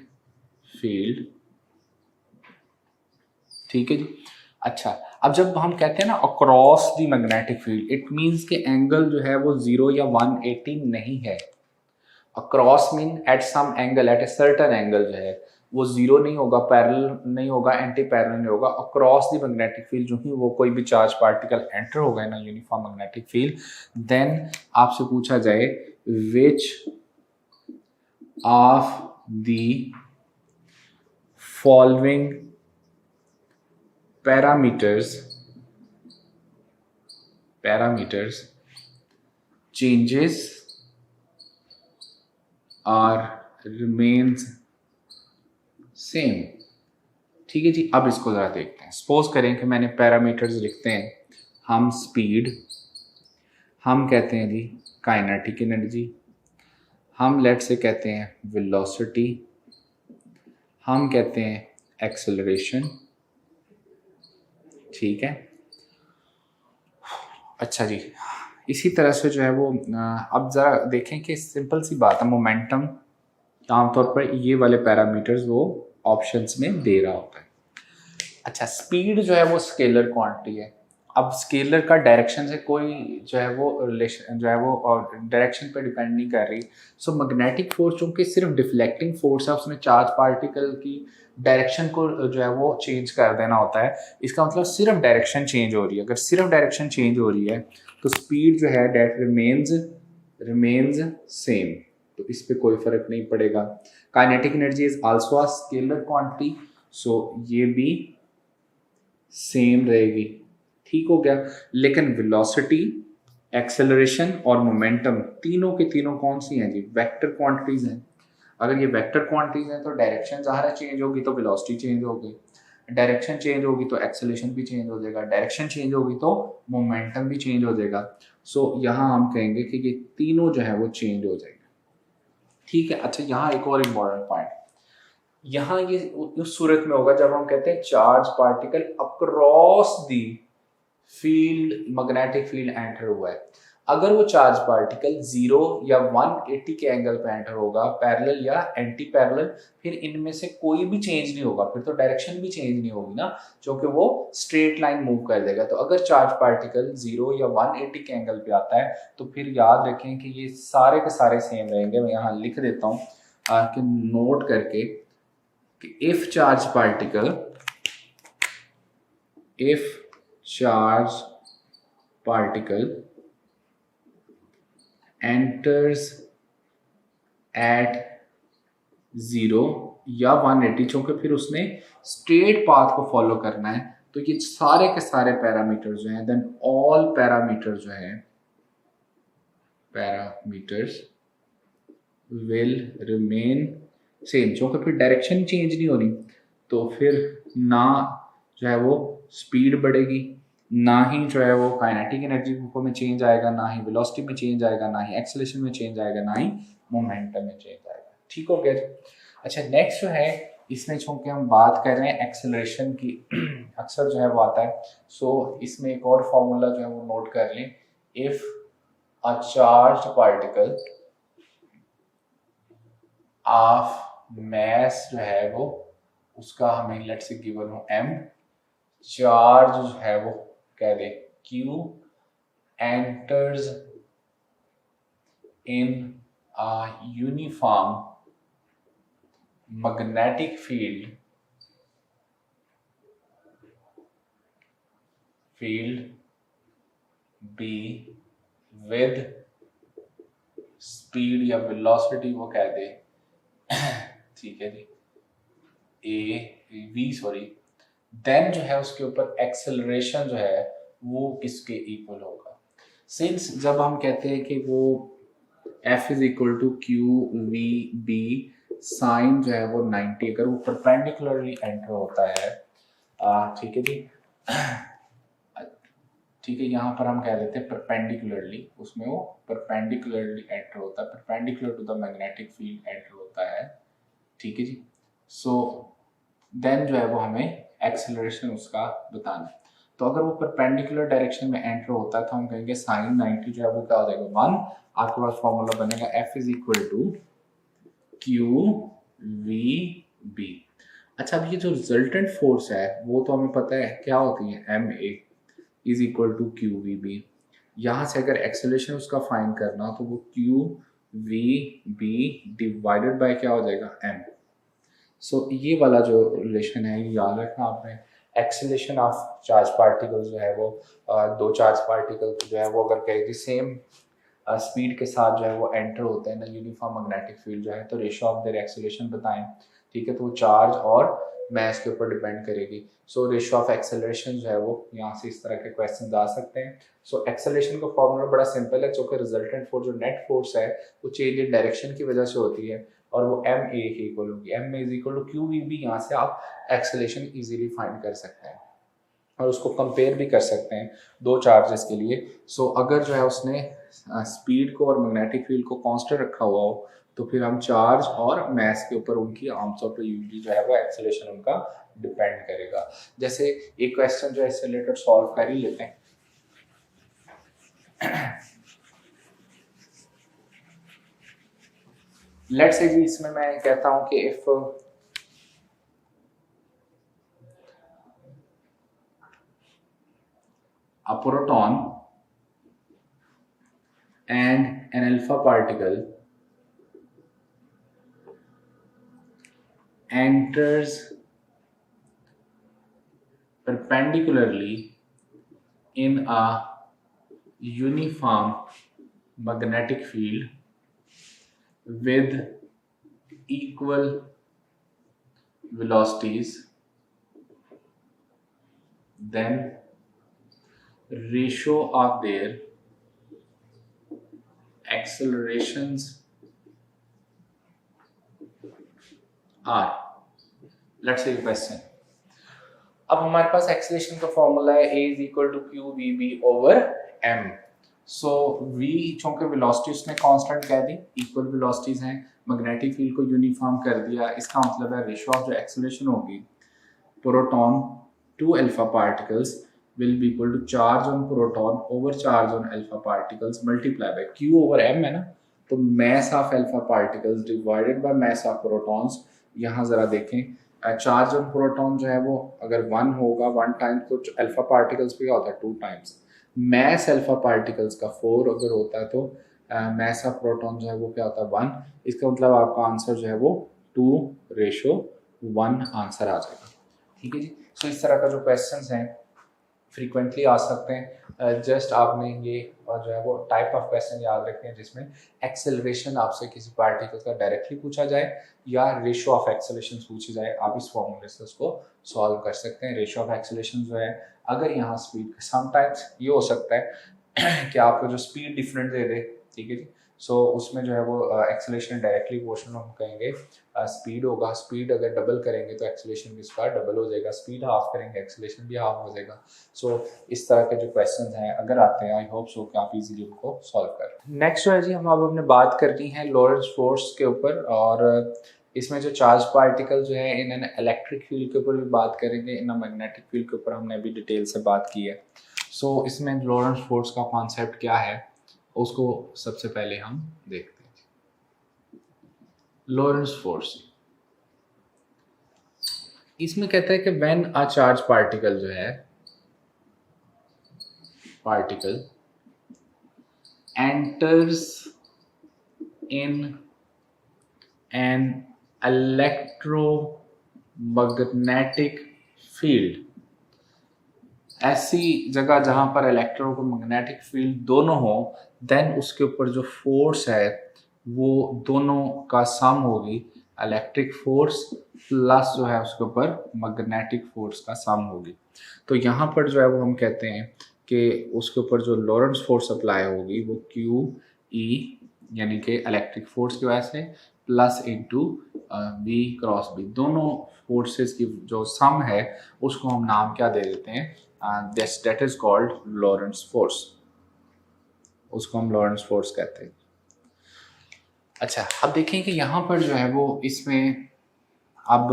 field, ठीक है जी। अच्छा, अब जब हम कहते हैं ना across the magnetic field, it means कि एंगल जो है वो 0 या 180 नहीं है। Across mean at some angle, at a certain angle जो है वो 0 नहीं होगा, पैरेलल नहीं होगा, एंटी पैरेलल नहीं होगा। अक्रॉस द मैग्नेटिक फील्ड जो ही वो कोई भी चार्ज पार्टिकल एंटर होगा in uniform magnetic field, then आपसे पूछा जाए which of the following parameters changes or remains same. ठीक है जी, अब इसको जरा देखते हैं। सपोज करें कि मैंने पैरामीटर्स लिखते हैं, हम स्पीड, हम कहते हैं जी काइनेटिक एनर्जी, हम लेट से कहते हैं वेलोसिटी, हम कहते हैं एक्सेलरेशन, ठीक है। अच्छा जी, इसी तरह से जो है वो अब ज़रा देखें कि सिंपल सी बात है, मोमेंटम आमतौर पर ये वाले पैरामीटर्स वो ऑप्शंस में दे रहा होता है। अच्छा, स्पीड जो है वो स्केलर क्वांटिटी है। अब स्केलर का डायरेक्शन से कोई जो है वो रिलेशन जो है वो डायरेक्शन पे डिपेंड नहीं कर रही। सो मैग्नेटिक फोर्स चूंकि सिर्फ डिफ्लेक्टिंग फोर्स है, उसमें चार्ज पार्टिकल की डायरेक्शन को जो है वो चेंज कर देना होता है। इसका मतलब सिर्फ डायरेक्शन चेंज हो रही है। अगर सिर्फ डायरेक्शन चेंज हो रही है तो स्पीड जो है डेट रिमेन्स सेम, तो इस पर कोई फर्क नहीं पड़ेगा। Kinetic energy is also a scalar quantity, so ये भी सेम रहेगी, ठीक हो गया। लेकिन वेलोसिटी, एक्सेलरेशन और मोमेंटम तीनों के तीनों कौन सी हैं जी? वेक्टर क्वांटिटीज हैं। अगर ये वेक्टर क्वांटिटीज हैं तो डायरेक्शन ज़ाहिर चेंज होगी तो वेलोसिटी चेंज होगी, डायरेक्शन चेंज होगी तो एक्सेलरेशन भी चेंज हो जाएगा, डायरेक्शन चेंज होगी तो मोमेंटम भी चेंज हो जाएगा। सो यहाँ हम कहेंगे कि ये तीनों जो है वो चेंज हो जाएगा, ठीक है। अच्छा, यहाँ एक और इम्पॉर्टेंट पॉइंट, यहाँ ये उस सूरत में होगा जब हम कहते हैं charge particle across the field, magnetic field enter हुआ है। अगर वो चार्ज पार्टिकल 0 या 180 के एंगल पे एंटर होगा, पैरेलल या एंटी पैरेलल, फिर इनमें से कोई भी चेंज नहीं होगा, फिर तो डायरेक्शन भी चेंज नहीं होगी ना, क्योंकि वो स्ट्रेट लाइन मूव कर देगा। तो अगर चार्ज पार्टिकल 0 या 180 के एंगल पे आता है तो फिर याद रखें कि ये सारे के सारे सेम रहेंगे। मैं यहाँ लिख देता हूँ कि नोट करके कि if charge particle enters at 0 या 180, चूंकि फिर उसने स्ट्रेट पाथ को फॉलो करना है, तो ये सारे के सारे पैरामीटर्स जो हैं, देन ऑल पैरामीटर्स जो हैं, पैरामीटर्स विल रिमेन सेम। क्योंकि फिर डायरेक्शन चेंज नहीं हो रही, तो फिर ना जो है वो स्पीड बढ़ेगी, ना ही जो है वो काइनेटिक एनर्जी में चेंज आएगा, ना ही वेलोसिटी में चेंज आएगा, ना ही एक्सेलरेशन में चेंज आएगा, ना ही मोमेंटम में चेंज आएगा, ठीक हो गया। अच्छा, नेक्स्ट जो है, इसमें चूंकि हम बात कर रहे हैं एक्सेलरेशन की, अक्सर जो है वो आता है। सो इसमें एक और फॉर्मूला जो है वो नोट कर लें, if a charge particle of mass जो है वो, उसका हमें लेट से गिवन हो m, चार्ज जो है वो कह दे q, enters in a uniform magnetic field field B with speed या वेलोसिटी वो कह दे ठीक है जी देन जो है उसके ऊपर एक्सेलरेशन जो है वो किसके इक्वल होगा। सिंस जब हम कहते हैं कि वो F is equal to q v b sine जो है वो 90 अगर वो परपेंडिकुलरली एंटर होता है ठीक है जी ठीक है यहाँ पर हम कह देते हैं परपेंडिकुलरली, उसमें वो परपेंडिकुलरली एंटर होता है, perpendicular to the magnetic field enter होता है ठीक है जी। सो देन जो है वो हमें एक्सेलरेशन उसका बताना है। तो अगर वो परपेंडिकुलर डायरेक्शन में एंटर होता है तो हम कहेंगे साइन 90 जो है वो क्या हो जाएगा 1। आपके पास फॉर्मूला बनेगा F is equal to q v b. अच्छा अब ये जो रिजल्टेंट फोर्स है वो तो हमें पता है क्या होती है m a is equal to q v b. यहाँ से अगर एक्सेलरेशन उसका फाइंड करना तो वो q v b divided by क्या हो जाएगा एम। सो ये वाला जो रिलेशन है ये याद रखना आपने। एक्सेलरेशन ऑफ चार्ज पार्टिकल जो है वो दो चार्ज पार्टिकल जो है वो अगर कहेगी सेम स्पीड के साथ जो है वो एंटर होते हैं ना यूनिफॉर्म मैग्नेटिक फील्ड जो है तो रेशियो ऑफ देयर एक्सेलरेशन बताएं ठीक है। तो वो चार्ज और मैस के ऊपर डिपेंड करेगी। सो रेशियो ऑफ एक्सेलरेशन जो है वो यहाँ से इस तरह के क्वेश्चन आ सकते हैं। सो एक्सेलरेशन का फॉर्मूला बड़ा सिंपल है, चूँकि रिजल्टेंट फोर्स जो नेट फोर्स है वो चेंज इन डायरेक्शन की वजह से होती है और वो एम ए के इक्वल होगी। M a is equal to q v b. यहाँ से आप एक्सेलरेशन इजीली फाइंड कर सकते हैं और उसको कंपेयर भी कर सकते हैं दो चार्जेस के लिए। सो अगर जो है उसने स्पीड को और मैग्नेटिक फील्ड को कांस्टेंट रखा हुआ हो तो फिर हम चार्ज और मैस के ऊपर उनकी आमतौर पर यूजली जो है वो एक्सेलरेशन उनका डिपेंड करेगा। जैसे एक क्वेश्चन जो है इससे रिलेटेड सॉल्व कर ही लेते हैं। लेट्स से जी इसमें मैं कहता हूं कि if a proton and an alpha particle enters perpendicularly in a uniform magnetic field with equal velocities, then ratio of their accelerations are, let's say question। अब हमारे पास एक्सेलरेशन का फॉर्मूला है a is equal to q v b over m। So v चूंकि वेलोसिटी उसने कांस्टेंट कह दी, इक्वल वेलोसिटीज हैं, मैग्नेटिक फील्ड को यूनिफॉर्म कर दिया, इसका मतलब है रेशियो ऑफ जो एक्सेलरेशन होगी proton to alpha particles will be equal to charge on proton over charge on alpha particles multiply by q over m है ना। तो mass of alpha particles divided by mass of protons। यहाँ जरा देखें चार्ज ऑन प्रोटॉन जो है वो अगर 1 होगा 1 टाइम्स तो अल्फा पार्टिकल्स पे क्या होता है 2 टाइम्स। मैस अल्फा पार्टिकल्स का 4 अगर होता है तो मैस ऑफ प्रोटॉन जो है वो क्या होता है 1। इसका मतलब आपका आंसर जो है वो 2:1 आंसर आ जाएगा ठीक है जी। सो इस तरह का जो क्वेश्चंस हैं फ्रीक्वेंटली आ सकते हैं। जस्ट आपने ये और जो है वो टाइप ऑफ क्वेश्चन याद रखते हैं जिसमें एक्सेलरेशन आपसे किसी पार्टिकल का डायरेक्टली पूछा जाए या रेशियो ऑफ एक्सेलरेशन पूछी जाए, आप इस फॉर्मूले से उसको सॉल्व कर सकते हैं। रेशियो ऑफ एक्सेलरेशन जो है अगर यहाँ स्पीड समटाइम्स ये हो सकता है कि आपको जो स्पीड डिफरेंट दे दे ठीक है जी। सो उसमें जो है वो एक्सेलरेशन डायरेक्टली पोर्शन हम कहेंगे स्पीड होगा। स्पीड अगर डबल करेंगे तो एक्सेलरेशन भी इसका डबल हो जाएगा, स्पीड हाफ करेंगे एक्सेलरेशन भी हाफ हो जाएगा। सो इस तरह के जो क्वेश्चंस हैं अगर आते हैं आई होप सो कि आप इजीली उनको सॉल्व कर। नेक्स्ट जो है जी हम अब अपने बात करनी है लॉरेंट्ज फोर्स के ऊपर और इसमें जो चार्ज पार्टिकल जो है इन इलेक्ट्रिक फील्ड के ऊपर भी बात करेंगे, इन मैग्नेटिक फील्ड के ऊपर हमने अभी डिटेल से बात की है। सो इसमें लॉरेंट्ज फोर्स का कॉन्सेप्ट क्या है उसको सबसे पहले हम देखते हैं। लॉरेंट्ज फोर्स इसमें कहता है कि व्हेन अ चार्ज पार्टिकल जो है particle enters in an electromagnetic field ऐसी जगह जहाँ पर इलेक्ट्रोमैग्नेटिक फील्ड दोनों हो, देन उसके ऊपर जो फोर्स है वो दोनों का सम होगी, इलेक्ट्रिक फोर्स प्लस जो है उसके ऊपर मैग्नेटिक फोर्स का सम होगी। तो यहाँ पर जो है वो हम कहते हैं कि उसके ऊपर जो लॉरेंट्ज फोर्स अप्लाई होगी वो क्यू ई यानी कि इलेक्ट्रिक फोर्स की वजह से plus into we cross b, दोनों फोर्सेस की जो सम है उसको हम नाम क्या दे देते हैं, दैट इज कॉल्ड लॉरेंट्ज फोर्स, उसको हम लॉरेंट्ज फोर्स कहते हैं। अच्छा, अब देखें कि यहाँ पर जो है वो इसमें अब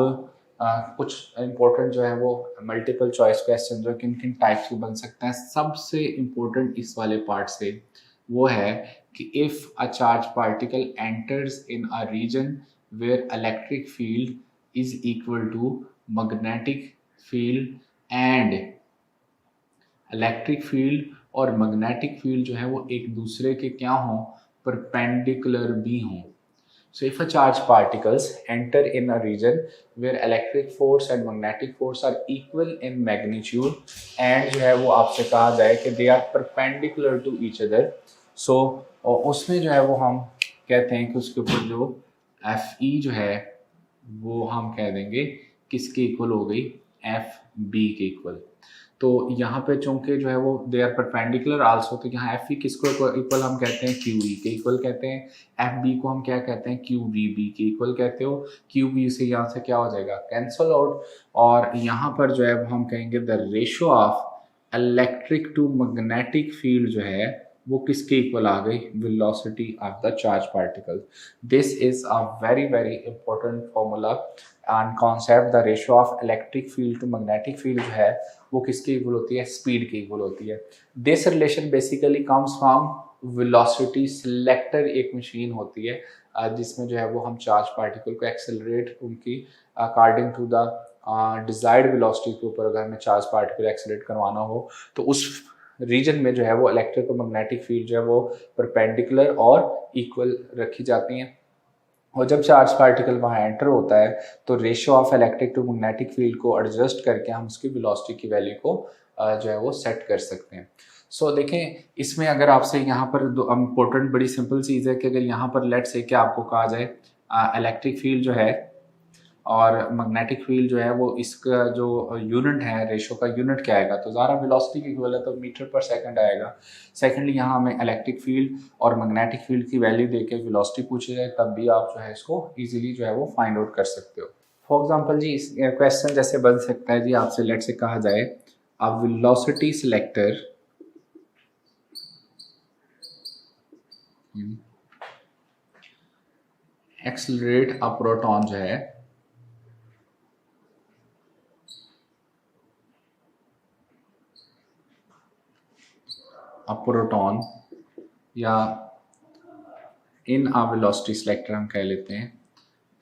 कुछ इम्पोर्टेंट जो है वो मल्टीपल चॉइस क्वेश्चन जो किन किन टाइप्स के बन सकते हैं। सबसे इम्पोर्टेंट इस वाले पार्ट से वो है कि if a charge particle enters in a region where electric field is equal to magnetic field and electric field और मैग्नेटिक फील्ड जो है वो एक दूसरे के क्या हों, परपेंडिकुलर भी हों। So if a charged particles enter in a region where electric force and magnetic force are equal in magnitude and जो है वो आपसे कहा जाए कि they are perpendicular to each other, so उसमें जो है वो हम कहते हैं कि उसके ऊपर जो Fe जो है वो हम कह देंगे किसके इक्वल हो गई, Fb के इक्वल। तो यहाँ पे चूंकि जो है वो दे आर परपेंडिकुलर आल्सो, तो यहाँ एफ ई किसको इक्वल हम कहते हैं, क्यू ई के इक्वल कहते हैं। एफ बी को हम क्या कहते हैं, क्यू वी बी के इक्वल कहते हो। क्यू वी से यहाँ से क्या हो जाएगा, कैंसल आउट। और यहाँ पर जो है हम कहेंगे the ratio of electric to magnetic field जो है वो किसके इक्वल आ गई, velocity of the charge particle. This is a very very important formula and concept. The ratio of electric field to magnetic field जो है वो किसके इक्वल होती है, स्पीड के इक्वल होती है। This relation basically comes from velocity selector, एक मशीन होती है जिसमें जो है वो हम चार्ज पार्टिकल को एक्सेलरेट उनकी according to the desired velocity के ऊपर अगर हमें चार्ज पार्टिकल एक्सेलरेट करवाना हो तो उस रीजन में जो है वो इलेक्ट्रिक और मैग्नेटिक फील्ड जो है वो परपेंडिकुलर और इक्वल रखी जाती हैं। और जब चार्ज पार्टिकल वहाँ एंटर होता है तो ratio of electric to magnetic field को एडजस्ट करके हम उसकी वेलोसिटी की वैल्यू को जो है वो सेट कर सकते हैं। सो देखें इसमें अगर आपसे यहाँ पर दो इम्पोर्टेंट बड़ी सिंपल चीज़ है कि अगर यहाँ पर लेट से क्या आपको कहा जाए इलेक्ट्रिक फील्ड जो है और मैग्नेटिक फील्ड जो है वो इसका जो यूनिट है, रेशो का यूनिट क्या आएगा, तो ज़रा वेलोसिटी की इक्वल है तो मीटर पर सेकंड आएगा। सेकंडली यहाँ हमें इलेक्ट्रिक फील्ड और मैग्नेटिक फील्ड की वैल्यू देके वेलोसिटी पूछी जाए तब भी आप जो है इसको इजीली जो है वो फाइंड आउट कर सकते हो। फॉर एग्जांपल जी इस क्वेश्चन जैसे बन सकता है जी, आपसे लेट से कहा जाए a velocity selector accelerate a proton जो है अ प्रोटॉन या इन अ वेलोसिटी सिलेक्टर हम कह लेते हैं,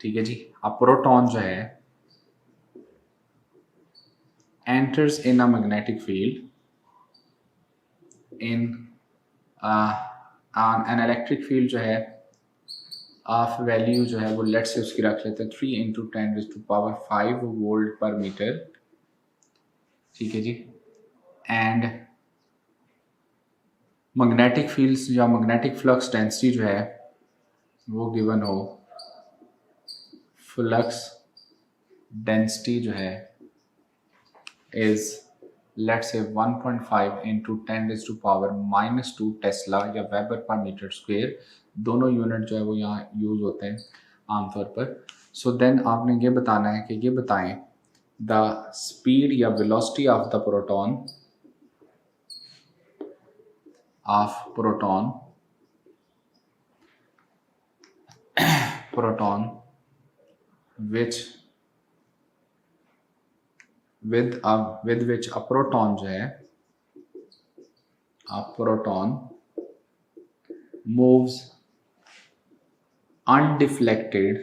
ठीक है जी। अ प्रोटॉन जो है enters in a magnetic field in an electric field जो है ऑफ वैल्यू जो है वो लेट से उसकी रख लेते हैं 3 × 10⁵ वोल्ट पर मीटर, ठीक है जी। एंड मैग्नेटिक फील्ड्स या मैग्नेटिक फ्लक्स डेंसिटी जो है वो गिवन हो, फ्लक्स डेंसिटी जो है इज लेट से 1.5 × 10⁻⁻² टेस्ला या वेबर पर मीटर स्क्वायर, दोनों यूनिट जो है वो यहाँ यूज होते हैं आमतौर पर। सो देन आपने ये बताना है कि ये बताएं द स्पीड या velocity of the proton which with which a proton जो है a proton moves undeflected,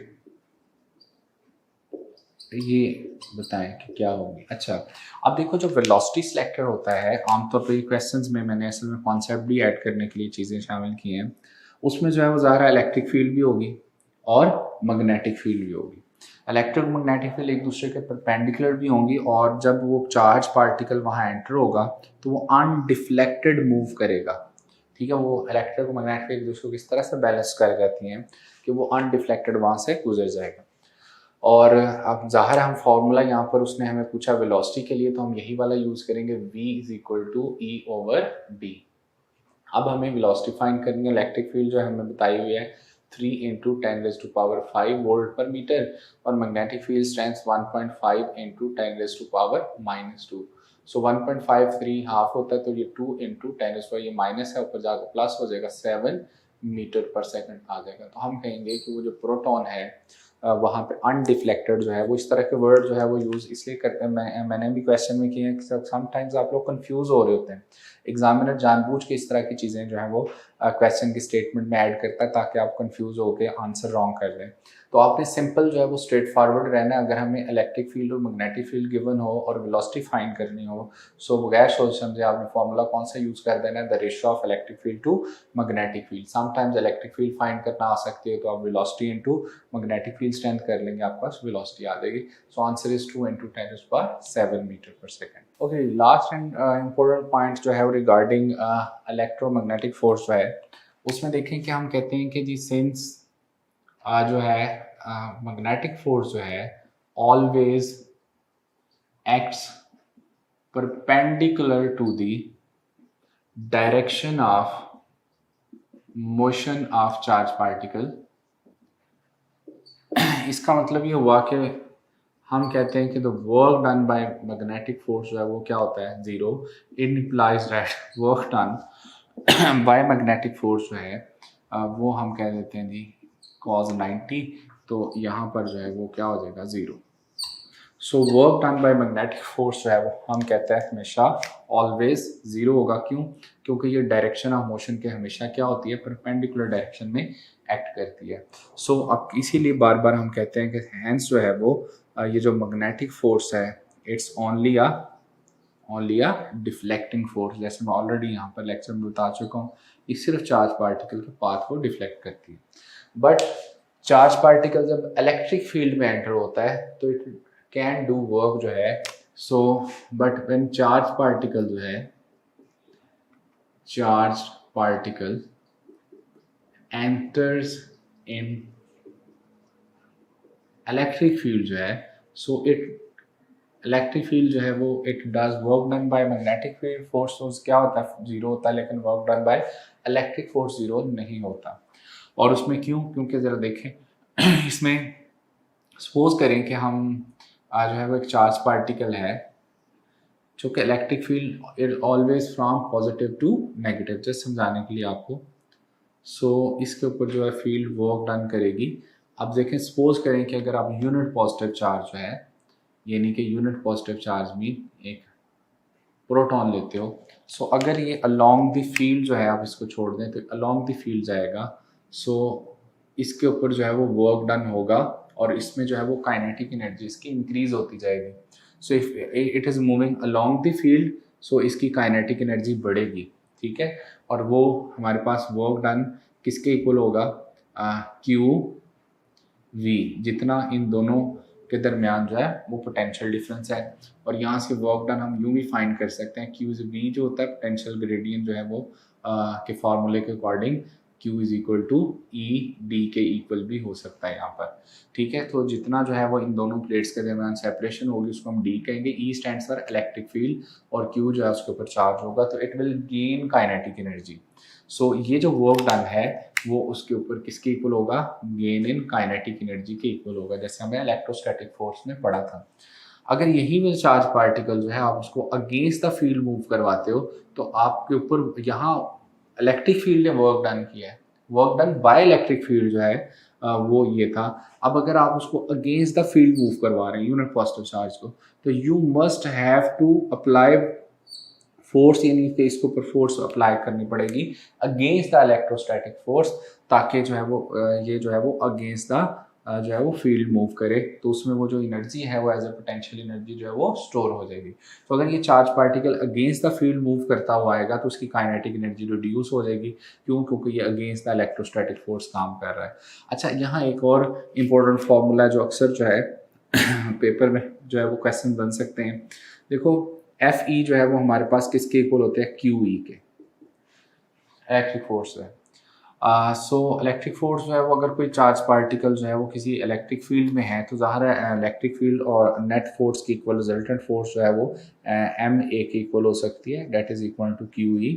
ये बताएं कि क्या होगी। अच्छा, अब देखो जो वेलोसिटी सिलेक्टर होता है आमतौर पर क्वेश्चंस में मैंने असल में कॉन्सेप्ट भी ऐड करने के लिए चीज़ें शामिल की हैं, उसमें जो है वो ज़ाहिर इलेक्ट्रिक फील्ड भी होगी और मैग्नेटिक फील्ड भी होगी। इलेक्ट्रोमैग्नेटिक फील्ड एक दूसरे के परपेंडिकुलर भी होंगी और जब वो चार्ज पार्टिकल वहाँ एंटर होगा तो वो अनडिफ्लेक्टेड मूव करेगा। ठीक है, वो इलेक्ट्रोमैग्नेटिक फील्ड एक दूसरे को इस तरह से बैलेंस कर जाती हैं कि वो अनडिफ्लेक्टेड वहाँ से गुजर जाएगा। और अब ज़ाहिर हम फार्मूला यहाँ पर उसने हमें पूछा वेलोसिटी के लिए, तो हम यही वाला यूज़ करेंगे v = E/b। अब हमें वेलोसिटी फाइंड करनी है। इलेक्ट्रिक फील्ड जो हमें बताई हुई है 3 × 10⁵ वोल्ट पर मीटर और मैग्नेटिक फील्ड स्ट्रेंथ 1.5 × 10⁻²। सो 1.53 हाफ होता है, तो ये 2 × 10⁻, ये माइनस है ऊपर जाकर प्लस हो जाएगा, 7 मीटर पर सेकंड आ जाएगा। तो हम कहेंगे कि वो जो प्रोटॉन है वहाँ पे अनडिफ्लेक्टेड जो है वो इस तरह के वर्ड जो है वो यूज़ इसलिए करते हैं। मैंने भी क्वेश्चन में किए हैं कि समटाइम्स आप लोग कंफ्यूज हो रहे होते हैं। एग्जामिनर जानबूझ के इस तरह की चीज़ें जो है वो क्वेश्चन की स्टेटमेंट में ऐड करता है ताकि आप कंफ्यूज होकर आंसर रॉन्ग कर दें। तो आपने सिंपल जो है वो स्ट्रेट फॉरवर्ड रहना है। अगर हमें इलेक्ट्रिक फील्ड और मैग्नेटिक फील्ड गिवन हो और वेलोसिटी फाइंड करनी हो, सो बगैर सोच समझे आपने फॉर्मूला कौन सा यूज़ कर देना है, the ratio of electric field to magnetic field. Sometimes electric field find करना आ सकती है, तो आप velocity into magnetic field strength कर लेंगे, आपके पास वेलोसिटी आ जाएगी। So answer is 2 × 10⁻7 metre per second. Okay, last and important point जो है वो रिगार्डिंग इलेक्ट्रोमैग्नेटिक फोर्स जो है उसमें देखें कि हम कहते हैं कि जी सिंस जो है मैग्नेटिक फोर्स जो है always acts perpendicular to the direction of motion of charge particle. इसका मतलब ये हुआ कि हम कहते हैं कि the work done by magnetic force जो है वो क्या होता है, zero. It implies that work done by magnetic force जो है वो हम कह देते हैं जी cos 90, तो यहाँ पर जो है वो क्या हो जाएगा, zero. So work done by magnetic force जो है वो हम कहते हैं हमेशा ऑलवेज जीरो होगा। क्यों? क्योंकि ये डायरेक्शन ऑफ मोशन के हमेशा क्या होती है, परपेंडिकुलर डायरेक्शन में एक्ट करती है। सो अब इसीलिए बार बार हम कहते हैं कि हैंस जो है वो ये जो मैग्नेटिक फोर्स है it's only a deflecting force. जैसे मैं ऑलरेडी यहाँ पर लेक्चर में बता चुका हूँ, ये सिर्फ चार्ज पार्टिकल के पाथ को डिफ्लेक्ट करती है। बट चार्ज पार्टिकल जब इलेक्ट्रिक फील्ड में एंटर होता है तो इट कैन डू वर्क जो है। So but when charge particle जो है चार्ज पार्टिकल एंटर्स इन इलेक्ट्रिक फील्ड जो है, सो इट इलेक्ट्रिक फील्ड जो है वो it does work done by magnetic field force क्या होता है, जीरो होता है, लेकिन work done by electric force zero नहीं होता। और उसमें क्यों? क्योंकि ज़रा देखें इसमें सपोज करें कि हम जो है वो एक चार्ज पार्टिकल है जो कि electric field it always from positive to negative, just समझाने के लिए आपको। सो इसके ऊपर जो है फील्ड वर्क डन करेगी। अब देखें सपोज करें कि अगर आप यूनिट पॉजिटिव चार्ज जो है, यानी कि यूनिट पॉजिटिव चार्ज में एक प्रोटॉन लेते हो, सो अगर ये अलोंग द फील्ड जो है आप इसको छोड़ दें तो अलोंग द फील्ड जाएगा। सो इसके ऊपर जो है वो वर्क डन होगा और इसमें जो है वो काइनेटिक एनर्जी इसकी इंक्रीज होती जाएगी। So if it is moving along the field, so इसकी काइनेटिक एनर्जी बढ़ेगी। ठीक है, और वो हमारे पास वर्क डन किसके इक्वल होगा, क्यू वी, जितना इन दोनों के दरमियान जो है वो पोटेंशियल डिफरेंस है। और यहाँ से वर्क डन हम यूँ भी फाइंड कर सकते हैं, क्यू वी जो होता है पोटेंशियल ग्रेडियंट जो है वो के फार्मूले के अकॉर्डिंग Q = E D के इक्वल भी हो सकता है यहाँ पर। ठीक है, तो जितना जो है वो इन दोनों प्लेट्स के दरमियान सेपरेशन होगी उसको हम D कहेंगे। E stands for electric field और Q जो है उसके ऊपर चार्ज होगा, तो it will gain kinetic energy. So ये जो वर्क डन है वो उसके ऊपर किसके इक्वल होगा, गेन इन काइनेटिक एनर्जी के इक्वल होगा, जैसे हमने इलेक्ट्रोस्टैटिक फोर्स में पढ़ा था। अगर यही में चार्ज पार्टिकल जो है आप उसको अगेंस्ट द फील्ड मूव करवाते हो तो आपके ऊपर यहाँ इलेक्ट्रिक फील्ड ने वर्क डन किया है, work done by electric field जो है वो ये था। अब अगर आप उसको अगेंस्ट द फील्ड मूव करवा रहे हैं यूनिट पॉजिटिव चार्ज को, तो you must have to apply force, यानी कि इसके ऊपर फोर्स अप्लाई करनी पड़ेगी अगेंस्ट द इलेक्ट्रोस्टैटिक फोर्स, ताकि जो है वो ये जो है वो अगेंस्ट द जो है वो फील्ड मूव करे, तो उसमें वो जो एनर्जी है वो एज ए पोटेंशियल एनर्जी जो है वो स्टोर हो जाएगी। तो अगर ये charge particle against the field move करता हुआ आएगा तो उसकी काइनेटिक एनर्जी रिड्यूस हो जाएगी। क्यों? क्योंकि ये अगेंस्ट द इलेक्ट्रोस्टैटिक फोर्स काम कर रहा है। अच्छा, यहाँ एक और इम्पोर्टेंट फॉर्मूला जो अक्सर जो है पेपर में जो है वो क्वेश्चन बन सकते हैं। देखो, एफ ई जो है वो हमारे पास किसके इक्वल होते हैं? क्यू ई के, इलेक्ट्रिक फोर्स है। सो इलेक्ट्रिक फोर्स जो है वो अगर कोई चार्ज पार्टिकल जो है वो किसी इलेक्ट्रिक फील्ड में है तो ज़ाहिर है इलेक्ट्रिक फील्ड और नेट फोर्स की इक्वल रिजल्टेंट फोर्स जो है वो एम ए की इक्वल हो सकती है, that is equal to q e.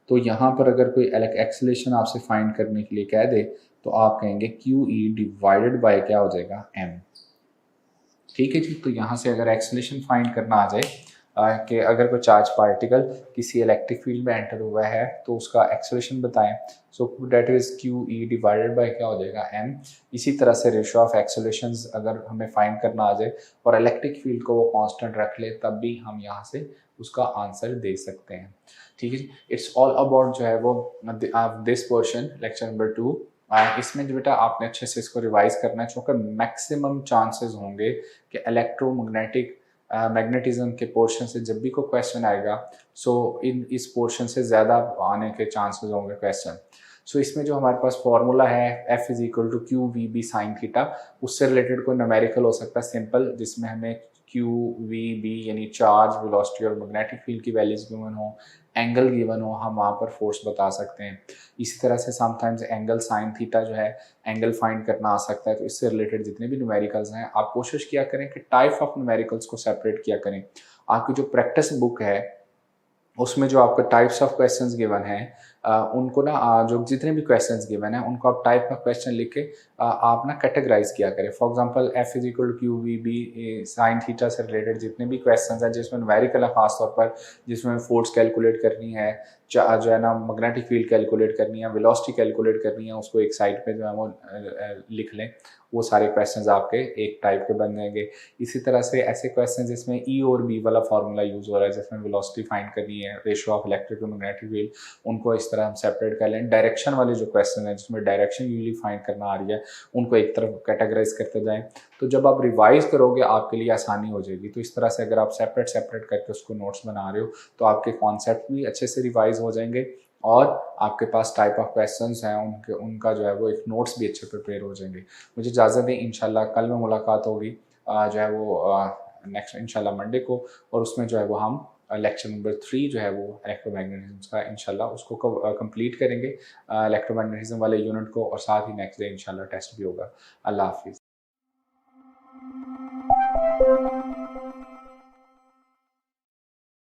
तो यहाँ पर अगर कोई एक्सेलेरेशन आपसे फाइंड करने के लिए कह दे तो आप कहेंगे क्यू ई डिवाइडेड बाय क्या हो जाएगा? एम। ठीक है जी। तो यहाँ से अगर एक्सेलेरेशन फाइंड करना आ जाए कि अगर कोई चार्ज पार्टिकल किसी इलेक्ट्रिक फील्ड में एंटर हुआ है तो उसका एक्सेलरेशन बताएं, so that is Q E divided by क्या हो जाएगा? एम। इसी तरह से रेशियो ऑफ एक्सेलरेशंस अगर हमें फाइंड करना आ जाए और इलेक्ट्रिक फील्ड को वो कांस्टेंट रख ले तब भी हम यहाँ से उसका आंसर दे सकते हैं। ठीक है जी। इट्स ऑल अबाउट जो है वो दिस पोर्शन लेक्चर नंबर 2। इसमें जो बेटा आपने अच्छे से इसको रिवाइज करना है, चूँकि मैक्सिमम चांसेस होंगे कि इलेक्ट्रोमैग्नेटिक मैग्नेटिज्म के पोर्शन से जब भी कोई क्वेश्चन आएगा सो इस पोर्शन से ज़्यादा आने के चांसेस होंगे क्वेश्चन। सो इसमें जो हमारे पास फॉर्मूला है F is equal to q v b sine theta, उससे रिलेटेड कोई न्यूमेरिकल हो सकता है सिंपल, जिसमें हमें क्यू वी बी यानी चार्ज, वेलोसिटी और मैग्नेटिक फील्ड की वैल्यूज गिवन हो, एंगल गिवन हो, हम वहाँ पर फोर्स बता सकते हैं। इसी तरह से समटाइम्स एंगल साइन थीटा जो है एंगल फाइंड करना आ सकता है। तो इससे रिलेटेड जितने भी न्यूमेरिकल्स हैं आप कोशिश किया करें कि टाइप ऑफ न्यूमेरिकल्स को सेपरेट किया करें। आपकी जो प्रैक्टिस बुक है उसमें जो आपको टाइप्स ऑफ क्वेश्चंस गिवन हैं उनको ना जो जितने भी क्वेश्चंस गिवन हैं उनको आप टाइप ऑफ क्वेश्चन लिख के आप ना कैटेगराइज किया करें। For example F is equal to q v b sine theta से रिलेटेड जितने भी क्वेश्चंस हैं जिसमें न्यूमेरिकल है, खासतौर पर जिसमें फोर्स कैलकुलेट करनी है, जो है ना मैग्नेटिक फील्ड कैलकुलेट करनी है, वेलोसिटी कैलकुलेट करनी है, उसको एक साइड पे जो है वो लिख लें। वो सारे क्वेश्चंस आपके एक टाइप के बन जाएंगे। इसी तरह से ऐसे क्वेश्चन जिसमें ई और बी वाला फार्मूला यूज हो रहा है, जिसमें वेलोसिटी फाइंड करनी है, ratio of electric to magnetic field, उनको इस तरह हम सेपरेट कर लें। डायरेक्शन वाले जो क्वेश्चन हैं जिसमें डायरेक्शन यूजली फाइंड करना आ रही है उनको एक तरफ कैटेगराइज करते जाएं। तो जब आप रिवाइज करोगे आपके लिए आसानी हो जाएगी। तो इस तरह से अगर आप सेपरेट सेपरेट करके उसको नोट्स बना रहे हो तो आपके कॉन्सेप्ट भी अच्छे से रिवाइज हो जाएंगे और आपके पास टाइप ऑफ क्वेश्चंस हैं उनका जो है वो एक नोट्स भी अच्छे प्रिपेयर हो जाएंगे। मुझे इजाज़त दें, इंशाल्लाह कल में मुलाकात होगी जो है वो नेक्स्ट इंशाल्लाह मंडे को, और उसमें जो है वो हम लेक्चर नंबर 3 जो है वो इलेक्ट्रोमैग्नेटिज्म का इंशाल्लाह उसको कंप्लीट करेंगे, इलेक्ट्रोमैग्नेटिज्म वाले यूनिट को, और साथ ही नेक्स्ट डे इंशाल्लाह टेस्ट भी होगा। अल्लाह हाफिज़।